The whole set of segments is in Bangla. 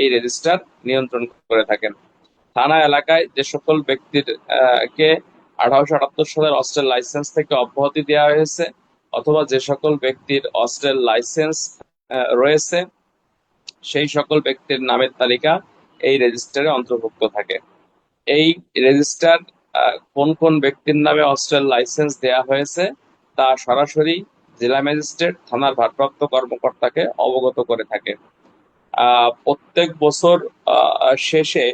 এই রেজিস্ট্রার নিয়ন্ত্রণ করে থাকেন। থানা এলাকায় যে সকল ব্যক্তির কে 1878 সালের অস্ত্রের লাইসেন্স থেকে অব্যাহতি দেওয়া হয়েছে, অথবা যে সকল ব্যক্তির অস্ত্রের লাইসেন্স রয়েছে, সেই সকল ব্যক্তির নামের তালিকা এই রেজিস্টারে অন্তর্ভুক্ত থাকে। এই রেজিস্টার কোন কোন ব্যক্তির নামে অস্ত্রের লাইসেন্স দেয়া হয়েছে তা সরাসরি জেলা ম্যাজিস্ট্রেট থানার ভারপ্রাপ্ত কর্মকর্তাকে অবগত করে থাকে। প্রত্যেক বছর শেষে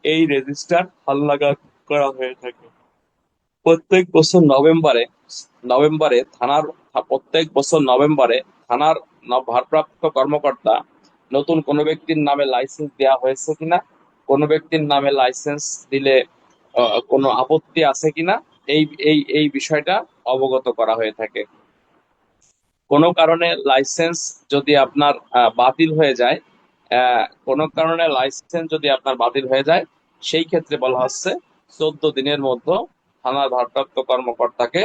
এই রেজিস্টার হালনাগাদ করা হয়ে থাকে। প্রত্যেক বছর নভেম্বরে নভেম্বরে থানার প্রত্যেক বছর নভেম্বরে থানার ভারপ্রাপ্ত কর্মকর্তা নতুন কোনো ব্যক্তির নামে লাইসেন্স দেওয়া হয়েছে কিনা, কোনো ব্যক্তির নামে লাইসেন্স দিলে কোনো আপত্তি আছে কিনা, এই এই এই বিষয়টা অবগত করা হয়ে থাকে। কোনো কারণে লাইসেন্স যদি আপনার বাতিল হয়ে যায়, কোনো কারণে লাইসেন্স যদি আপনার বাতিল হয়ে যায়, সেই ক্ষেত্রে বলা হচ্ছে 14 দিনের মধ্যে থানার ভারপ্রাপ্ত কর্মকর্তাকে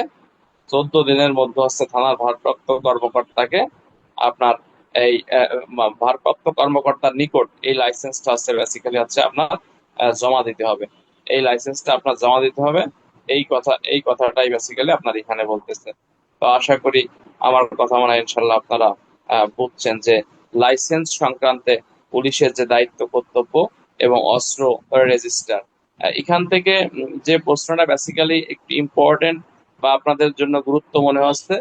14 দিনের মধ্যে হচ্ছে থানার ভারপ্রাপ্ত কর্মকর্তাকে আপনার এই ভারপ্রাপ্ত কর্মকর্তার নিকট এই লাইসেন্সটা হচ্ছে বেসিক্যালি হচ্ছে আপনার জমা দিতে হবে। এই লাইসেন্সটা আপনার জমা দিতে হবে। এই কথাটাই বেসিক্যালি আপনার এখানে বলতেছে। তো আশা করি আমার কথা মনে হয় ইনশাল্লাহ আপনারা বুঝছেন যে লাইসেন্স সংক্রান্তে পুলিশের যে দায়িত্ব কর্তব্য এবং অস্ত্র রেজিস্টার। এখান থেকে যে প্রশ্নটা বেসিক্যালি একটু ইম্পর্টেন্ট বা আপনাদের জন্য গুরুত্ব মনে হচ্ছে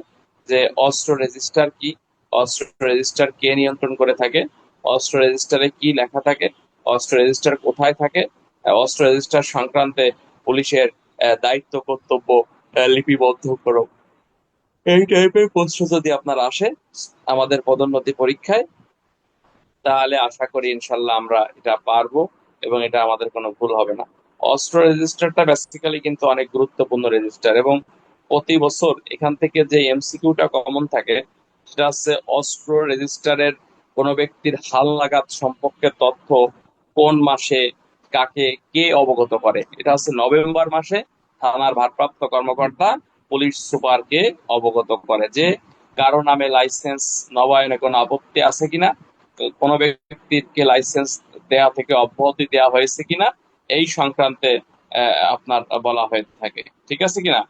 যে অস্ত্র রেজিস্টার কি, অস্ত্র রেজিস্টার কে নিয়ন্ত্রণ করে থাকে, অস্ত্র রেজিস্টারে কি লেখা থাকে, অস্ত্র রেজিস্টার কোথায় থাকে, অস্ত্র রেজিস্টার সংক্রান্তে পুলিশের দায়িত্ব কর্তব্য লিপিবদ্ধ করো। এই টাইপের প্রশ্ন যদি আপনার আসে আমাদের পদোন্নতি পরীক্ষায়, তাহলে আশা করি ইনশাল্লাহ আমরা এটা পারবো এবং এটা আমাদের কোনো ভুল হবে না। অস্ত্র রেজিস্টারটা বেসিক্যালি কিন্তু অনেক গুরুত্বপূর্ণ রেজিস্টার, এবং প্রতি বছর এখান থেকে যে এমসিকিউটা কমন থাকে সেটা হচ্ছে অস্ত্র রেজিস্টারের কোনো ব্যক্তির হালনাগাদ সম্পর্কে তথ্য কোন মাসে কাকে কে অবগত করে। এটা হচ্ছে নভেম্বর মাসে থানার ভারপ্রাপ্ত কর্মকর্তা পুলিশ সুপারকে অবগত করে যে কারো নামে লাইসেন্স নবায়নে কোনো আপত্তি আছে কিনা, কোনো ব্যক্তিকে লাইসেন্স দেয়া থেকে অব্যাহতি দেওয়া হয়েছে কিনা, এই সংক্রান্তে আপনার বলা হয়ে থাকে। ঠিক আছে কিনা?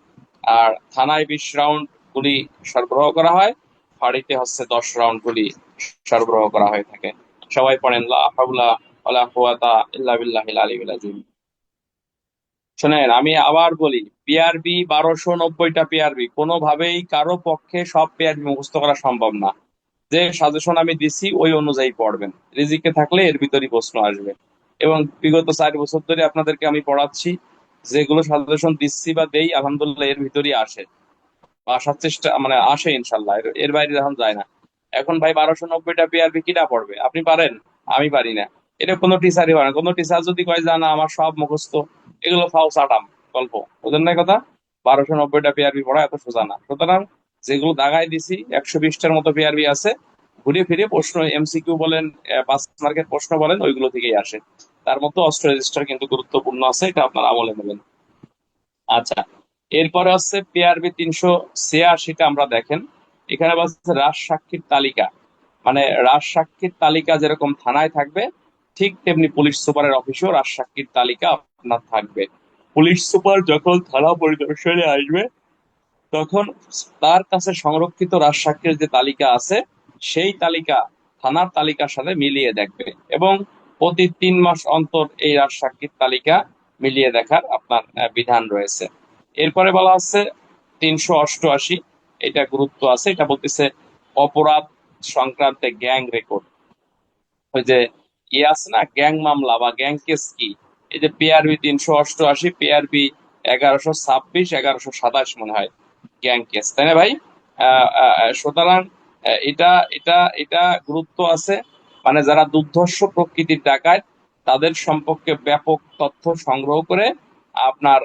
আর থানায় 20 রাউন্ড গুলি সরবরাহ করা হয়, ফাঁড়িতে হচ্ছে 10 রাউন্ড গুলি সরবরাহ করা হয়ে থাকে। সবাই পড়েন লা হাওলা ওয়ালা কুওয়াতা ইল্লা বিল্লাহিল আলিয়্যিল আযীম। শোনেন আমি আবার বলি, পিআরবি 1290টা পিআরবি, কোনোভাবেই কারো পক্ষে সব পিআরবি মুখস্থ করা সম্ভব না। যে সাজেশন আমি দিছি ওই অনুযায়ী পড়বেন, রিজিকে থাকলে এর ভিতরই প্রশ্ন আসবে। এবং বিগত 4 বছর ধরে আপনাদেরকে আমি পড়াচ্ছি, যেগুলো সাজেশন দিচ্ছি বা দেই আলহামদুলিল্লাহ এর ভিতরই আসে, আসার চেষ্টা মানে আসে ইনশাল্লাহ, এর বাইরে এখন যায় না। এখন ভাই 1290টা পিআরবি কিনা পড়বে? আপনি পারেন? আমি পারি না। এটা কোনো টিচারই পারে না। কোনো টিচার যদি কয় জানা আমার সব মুখস্থ, এগুলো ফাও চাটাম গল্প, বুঝলেন না কথা? 1290টা পিআরবি পড়া এত সোজা না। সুতরাং যেগুলো দাগায় দিছি 120টার মতো পিআরবি আছে, ঘুরে ফিরে প্রশ্ন এমসিকিউ বলেন 5 মার্কের প্রশ্ন বলেন ওইগুলো থেকেই আসে। তার মতো অস্ত্র রেজিস্টার কিন্তু গুরুত্বপূর্ণ আছে, এটা আপনার আমলে নেবেন। আচ্ছা, এরপরে হচ্ছে পিআরবি 386টা আমরা দেখেন। এখানে বলছে রাজ সাক্ষীর তালিকা। মানে রাজ সাক্ষীর তালিকা যেরকম থানায় থাকবে, ঠিক তেমনি পুলিশ সুপারের অফিসেও রাজ সাক্ষীর তালিকা আপনার থাকবে। পুলিশ সুপার যখন থানা পরিদর্শনে আসবে, তখন তার কাছে সংরক্ষিত রাজ সাক্ষীর যে তালিকা আছে সেই তালিকা থানার তালিকার সাথে মিলিয়ে দেখবে, এবং প্রতি 3 মাস অন্তর এই রাজ সাক্ষীর তালিকা মিলিয়ে দেখার আপনার বিধান রয়েছে। এরপরে বলা হচ্ছে 388, এটা গুরুত্ব আছে, এটা বলতেছে অপরাধ সংক্রান্তে গ্যাং রেকর্ড। ওই যে ইয়ে আছে না, গ্যাং মামলা বা গ্যাং কেস কি, এই যে পিআরবি 388, পিআরবি 1126, 1127 মনে হয় গ্যাং কেস, তাই না ভাই? সুতরাং এটা এটা এটা গুরুত্ব আছে। মানে যারা দুর্ধর্ষ প্রকৃতির ডাকাত তাদের সম্পর্কে ব্যাপক তথ্য সংগ্রহ করে আপনার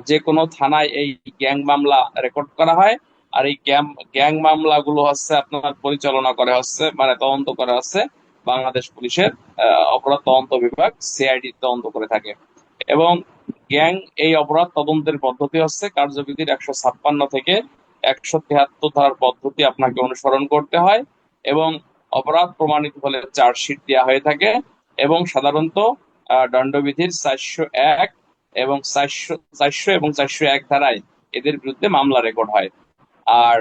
যে কোনো থানায় এই গ্যাং মামলা রেকর্ড করা হয়। আর এই গ্যাং গ্যাং মামলাগুলো হচ্ছে আপনার পরিচালনা করে হচ্ছে মানে তদন্ত করে হচ্ছে বাংলাদেশ পুলিশের অপরাধ তদন্ত বিভাগ সিআইডি তদন্ত করে থাকে। এবং গ্যাং এই অপরাধ তদন্তের পদ্ধতি হচ্ছে কার্যবিধির 156 থেকে 173 ধারার পদ্ধতি আপনাকে অনুসরণ করতে হয়, এবং অপরাধ প্রমাণিত হলে চার্জশিট দেওয়া হয়ে থাকে। এবং সাধারণত দণ্ডবিধির 401 এবং 400 এবং 401 ধারায় এদের বিরুদ্ধে মামলা রেকর্ড হয়। আর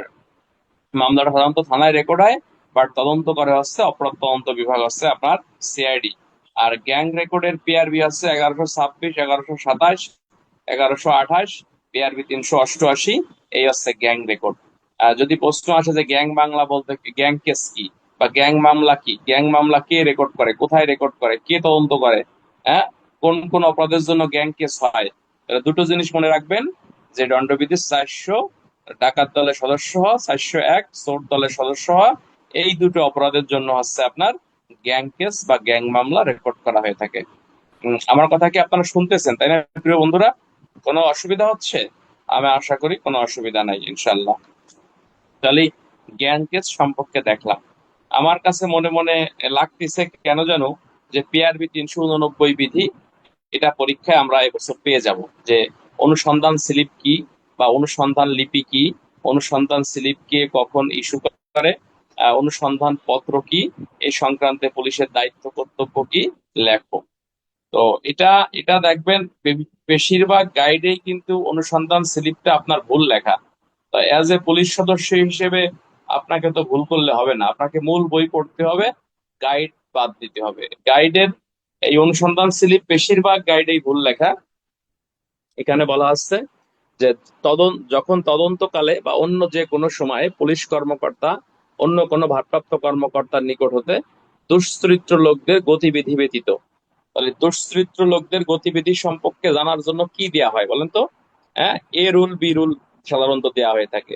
মামলাটা সাধারণত থানায় রেকর্ড হয়, বাট তদন্ত করে হচ্ছে অপরাধ তদন্ত বিভাগ হচ্ছে আপনার সিআইডি। আর গ্যাং রেকর্ডের পিআরবি হচ্ছে 1126, 1127, 1128, পিআরবি 388। এই হচ্ছে গ্যাং রেকর্ড। যদি প্রশ্ন আসে যে গ্যাং বাংলা বলতে গ্যাং কেস কি বা গ্যাং মামলা কি, গ্যাং মামলা কে রেকর্ড করে, কোথায় রেকর্ড করে, কে তদন্ত করে, হ্যাঁ, কোন কোন অপরাধের জন্য গ্যাং কেস হয়, তাহলে দুটো জিনিস মনে রাখবেন, যে দণ্ডবিধি 400 ডাকাত দলের সদস্য হওয়া, 401 চোর দলের সদস্য হওয়া, এই দুটো অপরাধের জন্য হচ্ছে আপনার গ্যাং কেস বা গ্যাং মামলা রেকর্ড করা হয়ে থাকে। আমার কথা কি আপনারা শুনতেছেন, তাই না প্রিয় বন্ধুরা? কোনো অসুবিধা হচ্ছে? আমি আশা করি কোনো অসুবিধা নাই ইনশাল্লাহ। তাহলে গ্যাং কেস সম্পর্কে দেখলাম। আমার কাছে মনে মনে লাগতেছে কেন জানো, যে পিআরবি 389 বিধি, এটা পরীক্ষায় আমরা এবছর পেয়ে যাব, যে অনুসন্ধান স্লিপ কি বা অনুসন্ধান লিপি কি, অনুসন্ধান স্লিপ কে কখন ইস্যু করে, অনুসন্ধান পত্র কি, এই সংক্রান্তে পুলিশের দায়িত্ব কর্তব্য কি, লেখো। তো এটা এটা দেখবেন বেশিরভাগ গাইডেই কিন্তু অনুসন্ধান স্লিপটা আপনার ভুল লেখা। তো অ্যাজ এ পুলিশ সদস্য হিসেবে আপনাকে তো ভুল করলে হবে না, আপনাকে মূল বই পড়তে হবে, গাইড বাদ দিতে হবে। গাইডের এই অনুসন্ধান স্লিপ বেশিরভাগ গাইডেই ভুল লেখা। এখানে বলা হচ্ছে যে যখন তদন্তকালে বা অন্য যে কোনো সময়ে পুলিশ কর্মকর্তা অন্য কোনো ভারপ্রাপ্ত কর্মকর্তার নিকট হতে দুশ্চরিত্র লোকদের গতিবিধি ব্যতীত, তাহলে দুশ্চরিত্র লোকদের গতিবিধি সম্পর্কে জানার জন্য কি দেয়া হয় বলেন তো? হ্যাঁ, এ রুল বি রুল সাধারণত দেয়া হয়ে থাকে,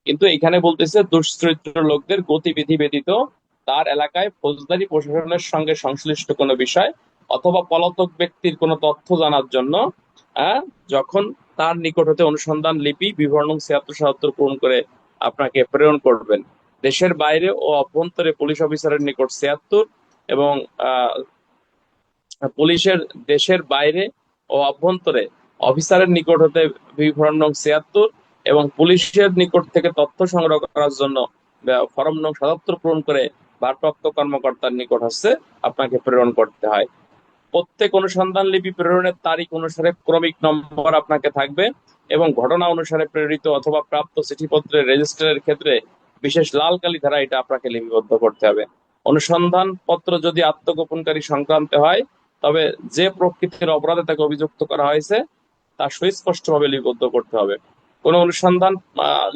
কিন্তু এখানে বলতেছে দুশ্চরিত্র লোকদের গতিবিধি ব্যতীত তার এলাকায় ফৌজদারি প্রশাসনের সঙ্গে সংশ্লিষ্ট কোনো বিষয় অথবা পলাতক ব্যক্তির কোনো তথ্য জানার জন্য, যখন তার নিকট হতে অনুসন্ধান লিপি বিবরণ 76-77 পূরণ করে আপনাকে প্রেরণ করবেন। দেশের বাইরে ও অভ্যন্তরে পুলিশ অফিসারের নিকট 76 এবং পুলিশের দেশের বাইরে ও অভ্যন্তরে অফিসারের নিকট হতে বিবরণ নং 76 এবং পুলিশের নিকট থেকে তথ্য সংগ্রহ করার জন্য ফরম নং 77 পূরণ করে ভারপ্রাপ্ত কর্মকর্তার নিকট হচ্ছে আপনাকে প্রেরণ করতে হয়। প্রত্যেক অনুসন্ধান লিপি প্রেরণের তারিখ অনুসারে ক্রমিক নম্বর আপনাকে থাকবে এবং ঘটনা অনুসারে প্রেরিত অথবা প্রাপ্ত চিঠিপত্রের রেজিস্টারের ক্ষেত্রে বিশেষ লাল কালি ধারা এটা আপনাকে লিপিবদ্ধ করতে হবে। অনুসন্ধান পত্র যদি আত্মগোপনকারী সংক্রান্ত হয়, তবে যে প্রকৃতির অপরাধে তাকে অভিযুক্ত করা হয়েছে তা সুস্পষ্টভাবে লিপিবদ্ধ করতে হবে। কোন অনুসন্ধান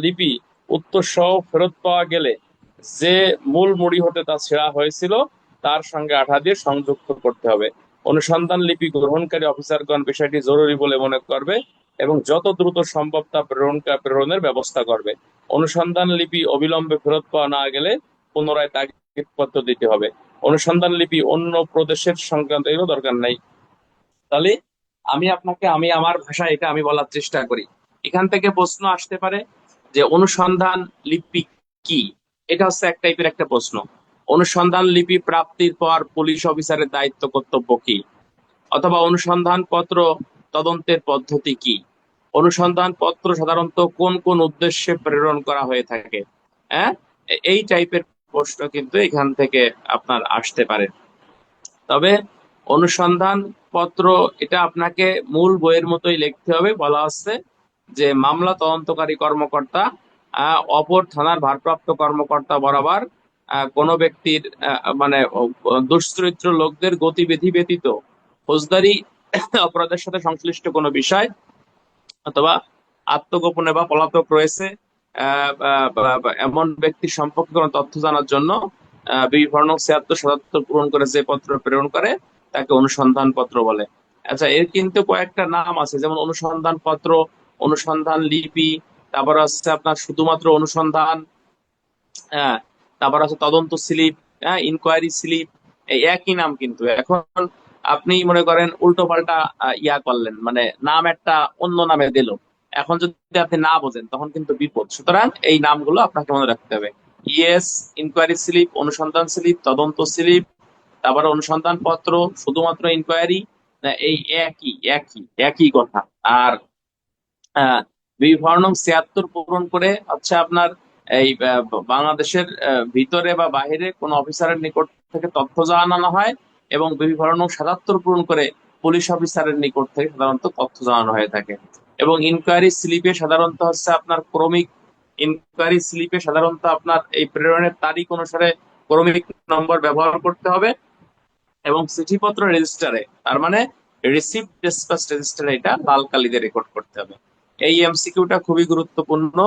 লিপি উত্তর সহ ফেরত পাওয়া গেলে যে মূল মুড়ি হতে তা ছেঁড়া হয়েছিল তার সঙ্গে আঠা দিয়ে সংযুক্ত করতে হবে। অনুসন্ধান লিপি গ্রহণকারী অফিসারগণ বিষয়টি জরুরি বলে মনে করবে এবং যত দ্রুত সম্ভব তা প্রেরণের ব্যবস্থা করবে। অনুসন্ধান লিপি অবিলম্বে ফেরত পাওয়া না গেলে পুনরায় তাগিদপত্র দিতে হবে। অনুসন্ধান লিপি অন্য প্রদেশের সংক্রান্ত এরও দরকার নাই। তাহলে আমি আমার ভাষায় এটা আমি বলার চেষ্টা করি। এখান থেকে প্রশ্ন আসতে পারে যে অনুসন্ধান লিপি কি, এটা হচ্ছে এক টাইপের একটা প্রশ্ন। অনুসন্ধান লিপি প্রাপ্তির পর পুলিশ অফিসারের দায়িত্ব কর্তব্য কি, অথবা অনুসন্ধান পত্র তদন্তের পদ্ধতি কি, অনুসন্ধান পত্র সাধারণত কোন কোন উদ্দেশ্যে প্রেরণ করা হয়ে থাকে, হ্যাঁ, এই টাইপের প্রশ্ন কিন্তু এখান থেকে আপনার আসতে পারে। তবে অনুসন্ধান পত্র এটা আপনাকে মূল বইয়ের মতোই লিখতে হবে। বলা হচ্ছে যে মামলা তদন্তকারী কর্মকর্তা অপর থানার ভারপ্রাপ্ত কর্মকর্তা বরাবর কোনো ব্যক্তির মানে দুশ্চরিত্র লোকদের গতিবিধি ব্যতীত ফৌজদারি অপরাধের সাথে সংশ্লিষ্ট কোনো বিষয় অথবা আত্মগোপনে বা পলাতক রয়েছে এমন ব্যক্তি সম্পর্কে কোনো তথ্য জানার জন্য বিবরণ 76-77 পূরণ করে যে পত্র প্রেরণ করে তাকে অনুসন্ধান পত্র বলে। আচ্ছা, এর কিন্তু কয়েকটা নাম আছে, যেমন অনুসন্ধান পত্র, অনুসন্ধান লিপি, তারপর হচ্ছে আপনার শুধুমাত্র অনুসন্ধান, হ্যাঁ, তারপর আছে তদন্ত স্লিপ, হ্যাঁ, ইনকোয়ারি স্লিপ। এই একই নাম, কিন্তু এখন আপনি মনে করেন উল্টো পাল্টা ইয়া করলেন, মানে নাম একটা অন্য নামে দিল। এখন যদি আপনি না বোঝেন তখন কিন্তু বিপদ। সুতরাং এই নামগুলো আপনাকে মনে রাখতে হবে। ইএস, ইনকোয়ারি স্লিপ, অনুসন্ধান স্লিপ, তদন্ত স্লিপ, তারপরে অনুসন্ধান পত্র, শুধুমাত্র ইনকোয়ারি, এই একই একই একই কথা। আর বিবরণ 76 পূরণ করে হচ্ছে আপনার এই বাংলাদেশের ভিতরে বা বাহিরে কোন অফিসারের নিকট থেকে তথ্য জানানো হয়, এবং বিবরণ 77 পূরণ করে পুলিশ অফিসারের নিকট থেকে সাধারণত তথ্য জানানো হয়ে থাকে। এবং ইনকোয়ারি স্লিপে সাধারণত হচ্ছে আপনার ক্রমিক, ইনকোয়ারি স্লিপে সাধারণত আপনার এই প্রেরণের তারিখ অনুসারে ক্রমিক নম্বর ব্যবহার করতে হবে। এবং চিঠিপত্র রেজিস্টারে, তার মানে রিসিপ্ট ডিসপাস রেজিস্টারে এটা লাল কালিতে রেকর্ড করতে হবে। এই এমসিকিউটা খুবই গুরুত্বপূর্ণ,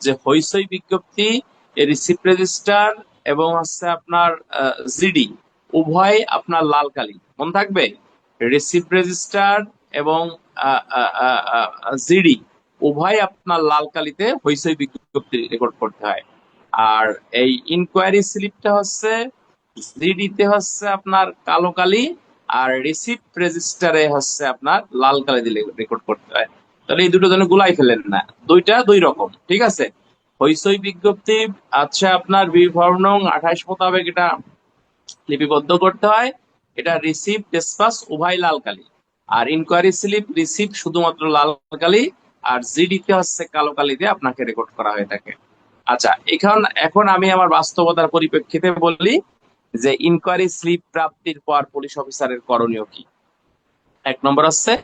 যে হইচই বিজ্ঞপ্তি, রিসিপ্ট রেজিস্টার এবং হচ্ছে আপনার জিডি উভয় আপনার লাল কালি, মনে থাকবে। রিসিপ্ট রেজিস্টার এবং জিডি উভয় আপনার লাল কালিতে হইচই বিজ্ঞপ্তি রেকর্ড করতে হয়। আর এই ইনকোয়ারি স্লিপটা হচ্ছে, জিডিতে হচ্ছে আপনার কালো কালি, আর রিসিপ্ট রেজিস্টারে হচ্ছে আপনার লাল কালি দিলে রেকর্ড করতে হয়। তাহলে এই দুটো জন্য গুলাই ফেলেন না, দুইটা দুই রকম, ঠিক আছে। হইচই বিজ্ঞপ্তি আচ্ছা আপনার বিবরণ 28 মোতাবেক এটা লিপিবদ্ধ করতে হয়, এটা রিসিপ্ট ডিসপাস উভয় লাল কালি। আর ইনকোয়ারি স্লিপ রিসিপ্ট শুধুমাত্র লাল কালি, আর জিডিতে হচ্ছে কালো কালি দিয়ে আপনাকে রেকর্ড করা হয়ে থাকে। আচ্ছা, এখন আমি আমার বাস্তবতার পরিপ্রেক্ষিতে বলি যে ইনকোয়ারি স্লিপ প্রাপ্তির পর পুলিশ অফিসারের করণীয় কি। এক নম্বর হচ্ছে,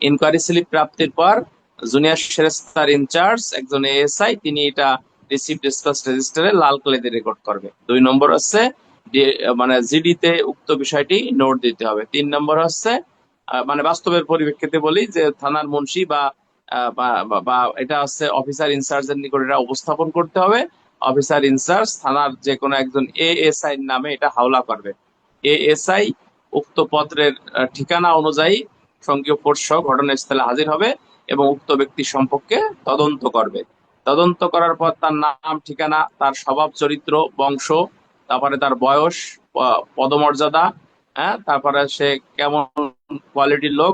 ইনকোয়ারি স্লিপ প্রাপ্তির পর জুনিয়র সেরেস্তার ইনচার্জ একজন এএসআই তিনি এটা রিসিপ্ট ডিসপাস রেজিস্টারে লাল কালিতে রেকর্ড করবে। দুই নম্বর হচ্ছে মানে জিডিতে উক্ত বিষয়টি নোট দিতে হবে। তিন নম্বর হচ্ছে মানে বাস্তবের পরিপ্রেক্ষিতে বলি যে থানার মুন্সি বা বা এটা হচ্ছে অফিসার ইনচার্জের নিকট এটা উপস্থাপন করতে হবে। অফিসার ইনচার্জ থানার যে কোনো একজন এএসআই নামে এটা হাওলা করবে। এএসআই উক্ত পত্রের ঠিকানা অনুযায়ী সঙ্গীয় ফোর্স সহ ঘটনাস্থলে হাজির হবে এবং উক্ত ব্যক্তি সম্পর্কে তদন্ত করবে। তদন্ত করার পর তার নাম, ঠিকানা, তার স্বভাব চরিত্র, বংশ, তারপরে তার বয়স, পদমর্যাদা, হ্যাঁ, তারপরে সে কেমন কোয়ালিটির লোক,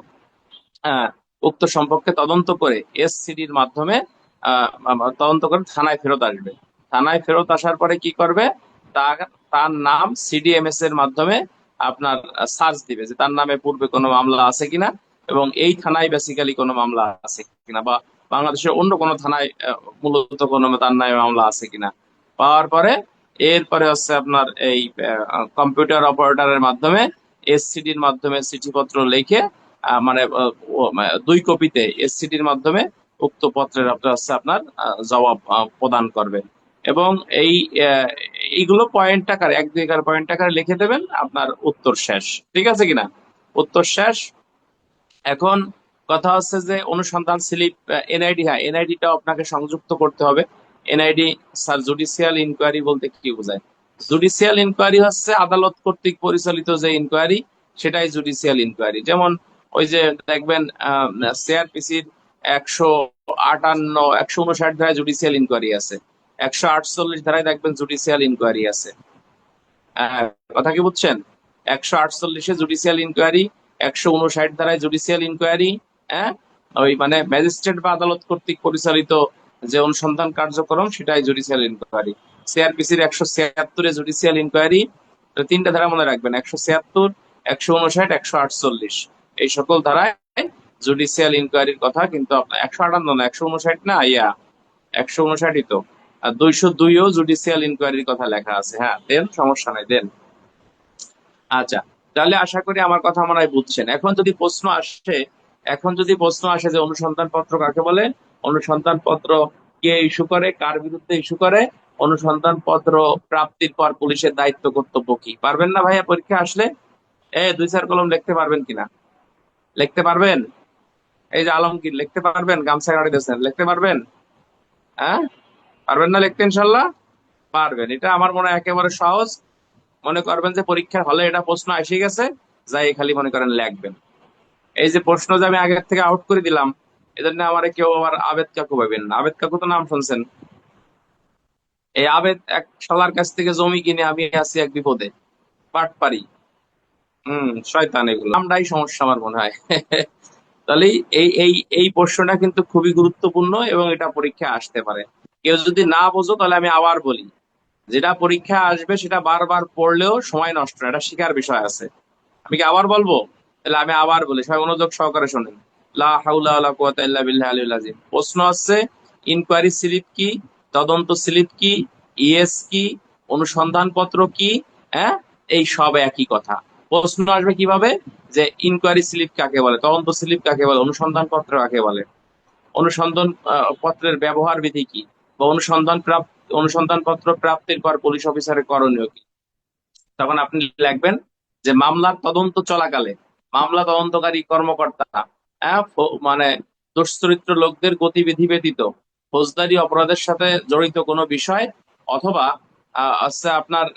হ্যাঁ, উক্ত সম্পর্কে তদন্ত করে এসসিডির মাধ্যমে তদন্ত করে থানায় ফেরত আসবে। থানায় ফেরত আসার পরে কি করবে, তার নাম সিডিএমএস এর মাধ্যমে আপনার সার্চ দিবে যে তার নামে পূর্বে কোনো মামলা আছে কিনা, এবং এই থানায় বেসিক্যালি কোনো মামলা আছে কিনা, বা বাংলাদেশের অন্য কোনো থানায় মূলত কোনো তার নামে মামলা আছে কিনা। পাওয়ার পরে এরপরে হচ্ছে আপনার এই কম্পিউটার অপারেটরের মাধ্যমে এসসিডির মাধ্যমে চিঠিপত্র লিখে মানে 2 কপিতে এসসিডির মাধ্যমে উক্ত পত্রের হচ্ছে আপনার জবাব প্রদান করবে। এবং এইগুলো পয়েন্ট আকারে 1-2 পয়েন্ট আকারে লিখে দেবেন, আপনার উত্তর শেষ। ঠিক আছে কিনা? উত্তর শেষ। এখন কথা হচ্ছে যে অনুসন্ধান স্লিপ, এনআইডি, হ্যাঁ এনআইডিটা আপনাকে সংযুক্ত করতে হবে। এনআইডি স্যার, জুডিশিয়াল ইনকোয়ারি বলতে কি বোঝায়? জুডিশিয়াল ইনকোয়ারি হচ্ছে আদালত কর্তৃক পরিচালিত যে ইনকোয়ারি, সেটাই জুডিশিয়াল ইনকোয়ারি। যেমন ওই যে দেখবেন সিআরপিসির 158, 159 ধারায় জুডিশিয়াল ইনকোয়ারি আছে, 148 ধারায় দেখবেন জুডিশিয়াল ইনকোয়ারি আছে। কথা কি বুঝছেন? 148-এ জুডিশিয়াল ইনকোয়ারি, 159 ধারায় জুডিশিয়াল ইনকোয়ারি, হ্যাঁ, ওই মানে ম্যাজিস্ট্রেট বা আদালত কর্তৃক পরিচালিত যে অনুসন্ধান কার্যক্রম, সেটাই জুডিশিয়াল ইনকোয়ারি। সিআরপিসির 176-এ জুডিশিয়াল ইনকোয়ারি, 3টা ধারা মনে রাখবেন, 176, 159, 148, এই সকল ধারায় জুডিশিয়াল ইনকোয়ারির কথা কিন্তু আপনার 158 না, 159 না, 159ই তো। আর 202ও জুডিশিয়াল ইনকোয়ারির কথা লেখা আছে। হ্যাঁ, দেন, সমস্যা নাই, দেন। আচ্ছা, তাহলে আশা করি আমার কথা মনে হয় বুঝছেন। এখন যদি প্রশ্ন আসে যে অনুসন্ধান পত্র কাকে বলে, অনুসন্ধান পত্র কে ইস্যু করে, কার বিরুদ্ধে ইস্যু করে, অনুসন্ধান পত্র প্রাপ্তির পর পুলিশের দায়িত্ব কর্তব্য কি, পারবেন না ভাইয়া পরীক্ষা আসলে? 2-4 কলম লিখতে পারবেন কিনা? লিখতে পারবেন? এই যে আলমগীর, লিখতে পারবেন? গামছা গাড়ি দিয়েছেন, লিখতে পারবেন? হ্যাঁ, পারবেন না লিখতে? ইনশাল্লাহ পারবেন। এটা আমার মনে হয় একেবারে সহজ। মনে করবেন যে পরীক্ষার হলে এটা প্রশ্ন এসে গেছে, যাই খালি মনে করেন লিখবেন। এই যে প্রশ্ন যে আমি আগের থেকে আউট করে দিলাম, এজন্য আমার কেউ আবার আবেদ কাকু পাবেন না। আবেদ কাকু তো নাম শুনছেন। এই আবেদ এক শালার কাছ থেকে জমি কিনে আমি আছি এক বিপদে, পাট পারি। শয়তান, এগুলো আমরাই সমস্যা আমার মনে হয়। তাহলে এই এই এই প্রশ্নটা কিন্তু খুবই গুরুত্বপূর্ণ এবং এটা পরীক্ষায় আসতে পারে। কেউ যদি না বোঝো তাহলে আমি আবার বলি, যেটা পরীক্ষা আসবে সেটা বারবার পড়লেও সময় নষ্ট না, এটা শিকার বিষয় আছে। আমি কি আবার বলবো? তাহলে আমি আবার বলি, সবাই মনোযোগ সহকারে শোনেন। লা হাওলা ওয়ালা কুওয়াতা ইল্লা বিল্লাহিল আলিয়্যিল আযীম। প্রশ্ন আছে, ইনকোয়ারি স্লিপ কি, তদন্ত স্লিপ কি, ইএস কি, অনুসন্ধান পত্র কি, হ্যাঁ, এই সব একই কথা। প্রশ্ন আসবে কিভাবে, যে ইনকোয়ারি স্লিপ কাকে বলে, তদন্ত স্লিপ কাকে বলে, অনুসন্ধান পত্র কাকে বলে, অনুসন্ধান পত্রের ব্যবহার বিধি কি, বা অনুসন্ধান পত্র প্রাপ্তির পর পুলিশ অফিসারের করণীয় কি। তখন আপনি লিখবেন যে মামলার তদন্ত চলাকালে মামলা তদন্তকারী কর্মকর্তা মানে দুশ্চরিত্র লোকদের গতিবিধি ব্যতীত ফৌজদারি অপরাধের সাথে জড়িত কোনো বিষয় অথবা আপনার